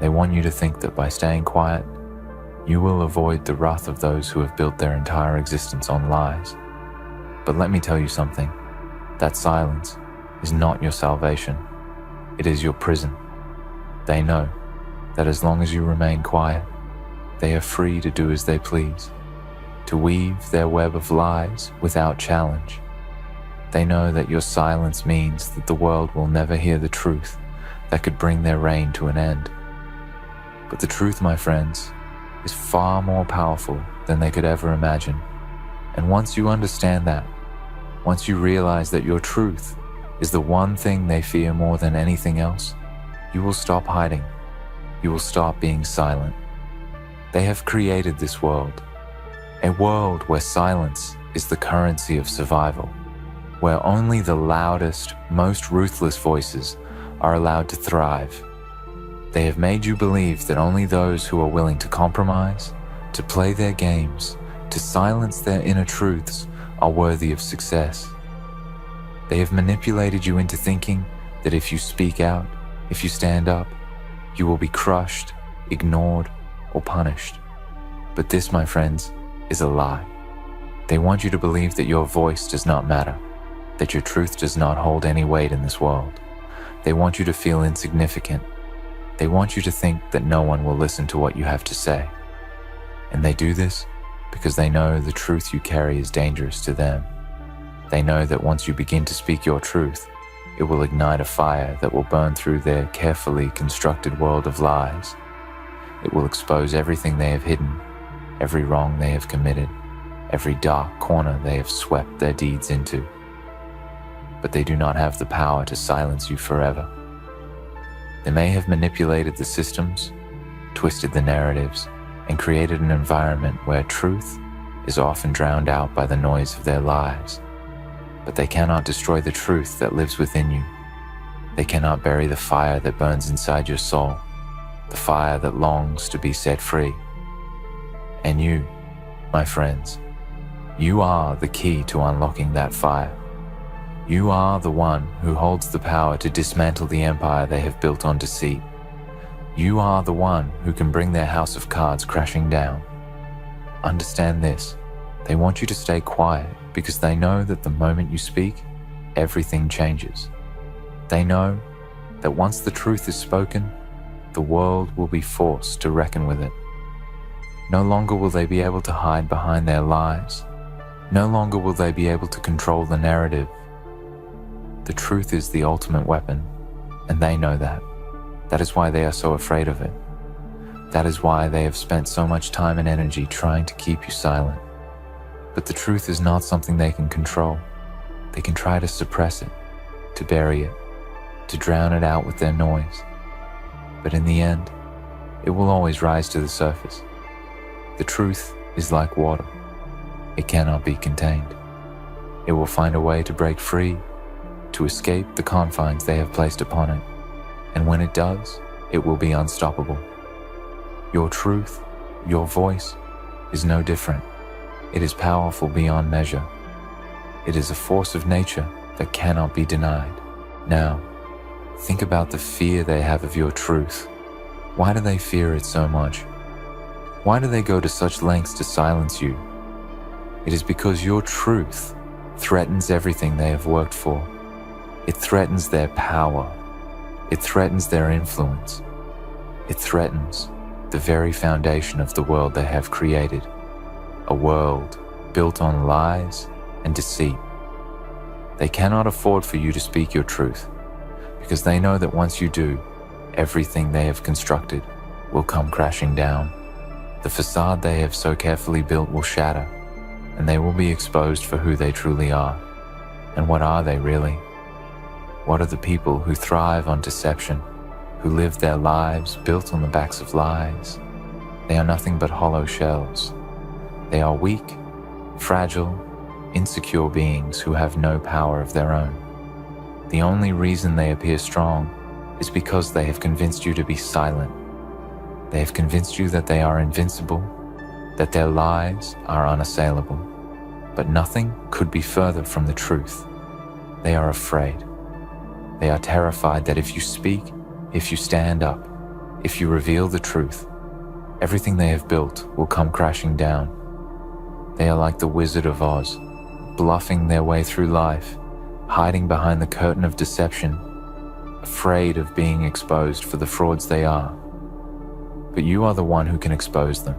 They want you to think that by staying quiet, you will avoid the wrath of those who have built their entire existence on lies. But let me tell you something. That silence is not your salvation. It is your prison. They know that as long as you remain quiet, they are free to do as they please, to weave their web of lies without challenge. They know that your silence means that the world will never hear the truth that could bring their reign to an end. But the truth, my friends, is far more powerful than they could ever imagine. And once you understand that, once you realize that your truth is the one thing they fear more than anything else, you will stop hiding. You will stop being silent. They have created this world, a world where silence is the currency of survival, where only the loudest, most ruthless voices are allowed to thrive. They have made you believe that only those who are willing to compromise, to play their games, to silence their inner truths are worthy of success. They have manipulated you into thinking that if you speak out, if you stand up, you will be crushed, ignored, or punished. But this, my friends, is a lie. They want you to believe that your voice does not matter, that your truth does not hold any weight in this world. They want you to feel insignificant. They want you to think that no one will listen to what you have to say. And they do this because they know the truth you carry is dangerous to them. They know that once you begin to speak your truth, it will ignite a fire that will burn through their carefully constructed world of lies. It will expose everything they have hidden, every wrong they have committed, every dark corner they have swept their deeds into. But they do not have the power to silence you forever. They may have manipulated the systems, twisted the narratives, and created an environment where truth is often drowned out by the noise of their lies. But they cannot destroy the truth that lives within you. They cannot bury the fire that burns inside your soul, the fire that longs to be set free. And you, my friends, you are the key to unlocking that fire. You are the one who holds the power to dismantle the empire they have built on deceit. You are the one who can bring their house of cards crashing down. Understand this. They want you to stay quiet because they know that the moment you speak, everything changes. They know that once the truth is spoken, the world will be forced to reckon with it. No longer will they be able to hide behind their lies. No longer will they be able to control the narrative. The truth is the ultimate weapon, and they know that. That is why they are so afraid of it. That is why they have spent so much time and energy trying to keep you silent. But the truth is not something they can control. They can try to suppress it, to bury it, to drown it out with their noise. But in the end, it will always rise to the surface. The truth is like water. It cannot be contained. It will find a way to break free, to escape the confines they have placed upon it. And when it does, it will be unstoppable. Your truth, your voice, is no different. It is powerful beyond measure. It is a force of nature that cannot be denied. Now, think about the fear they have of your truth. Why do they fear it so much? Why do they go to such lengths to silence you? It is because your truth threatens everything they have worked for. It threatens their power. It threatens their influence. It threatens the very foundation of the world they have created. A world built on lies and deceit. They cannot afford for you to speak your truth, because they know that once you do, everything they have constructed will come crashing down. The facade they have so carefully built will shatter, and they will be exposed for who they truly are. And what are they really? What are the people who thrive on deception, who live their lives built on the backs of lies? They are nothing but hollow shells. They are weak, fragile, insecure beings who have no power of their own. The only reason they appear strong is because they have convinced you to be silent. They have convinced you that they are invincible, that their lies are unassailable. But nothing could be further from the truth. They are afraid. They are terrified that if you speak, if you stand up, if you reveal the truth, everything they have built will come crashing down. They are like the Wizard of Oz, bluffing their way through life, hiding behind the curtain of deception, afraid of being exposed for the frauds they are. But you are the one who can expose them.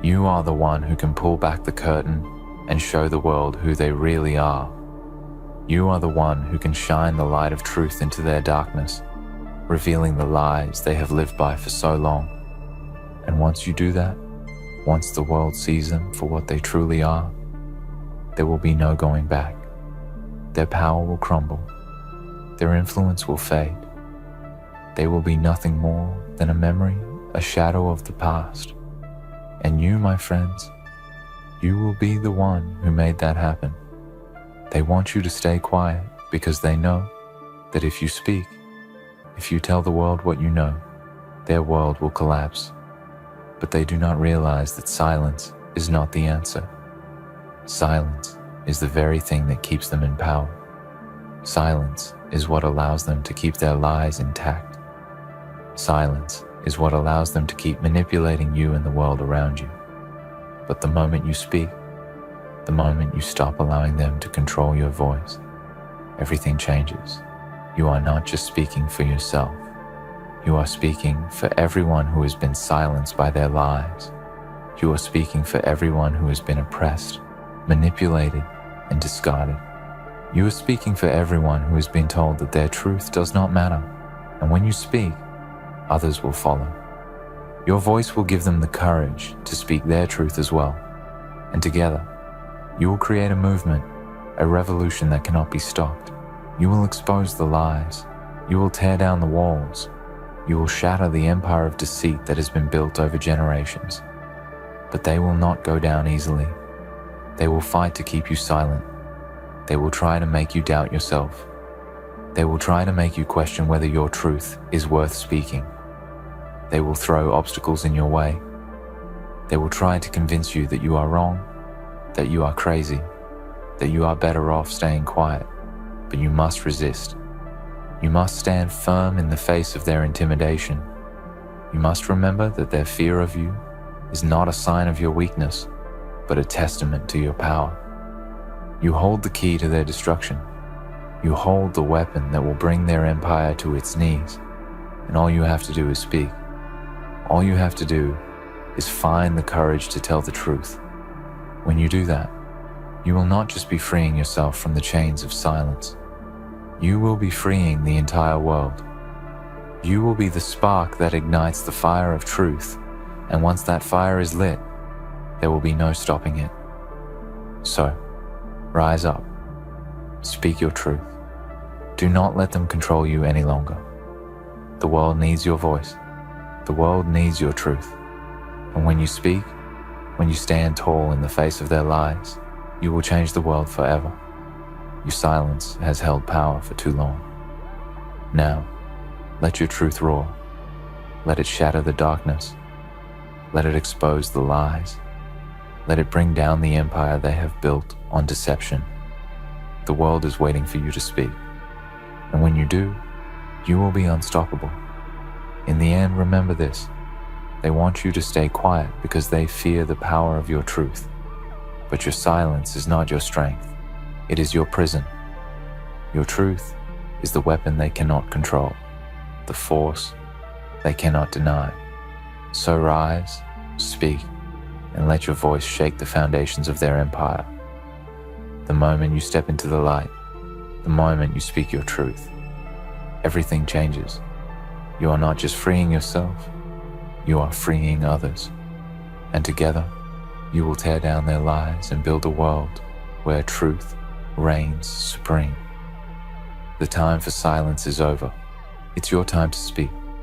You are the one who can pull back the curtain and show the world who they really are. You are the one who can shine the light of truth into their darkness, revealing the lies they have lived by for so long. And once you do that, once the world sees them for what they truly are, there will be no going back. Their power will crumble. Their influence will fade. They will be nothing more than a memory, a shadow of the past. And you, my friends, you will be the one who made that happen. They want you to stay quiet because they know that if you speak, if you tell the world what you know, their world will collapse. But they do not realize that silence is not the answer. Silence is the very thing that keeps them in power. Silence is what allows them to keep their lies intact. Silence is what allows them to keep manipulating you and the world around you. But the moment you speak, the moment you stop allowing them to control your voice, everything changes. You are not just speaking for yourself. You are speaking for everyone who has been silenced by their lies. You are speaking for everyone who has been oppressed, manipulated, and discarded. You are speaking for everyone who has been told that their truth does not matter, and when you speak, others will follow. Your voice will give them the courage to speak their truth as well, and together, you will create a movement, a revolution that cannot be stopped. You will expose the lies. You will tear down the walls. You will shatter the empire of deceit that has been built over generations. But they will not go down easily. They will fight to keep you silent. They will try to make you doubt yourself. They will try to make you question whether your truth is worth speaking. They will throw obstacles in your way. They will try to convince you that you are wrong, that you are crazy, that you are better off staying quiet. But you must resist. You must stand firm in the face of their intimidation. You must remember that their fear of you is not a sign of your weakness, but a testament to your power. You hold the key to their destruction. You hold the weapon that will bring their empire to its knees, and all you have to do is speak. All you have to do is find the courage to tell the truth. When you do that, you will not just be freeing yourself from the chains of silence. You will be freeing the entire world. You will be the spark that ignites the fire of truth, and once that fire is lit, there will be no stopping it. So, rise up. Speak your truth. Do not let them control you any longer. The world needs your voice. The world needs your truth. And when you speak, when you stand tall in the face of their lies, you will change the world forever. Your silence has held power for too long. Now, let your truth roar. Let it shatter the darkness. Let it expose the lies. Let it bring down the empire they have built on deception. The world is waiting for you to speak. And when you do, you will be unstoppable. In the end, remember this. They want you to stay quiet because they fear the power of your truth. But your silence is not your strength. It is your prison. Your truth is the weapon they cannot control, the force they cannot deny. So rise, speak, and let your voice shake the foundations of their empire. The moment you step into the light, the moment you speak your truth, everything changes. You are not just freeing yourself, you are freeing others. And together, you will tear down their lies and build a world where truth reigns supreme. The time for silence is over. It's your time to speak.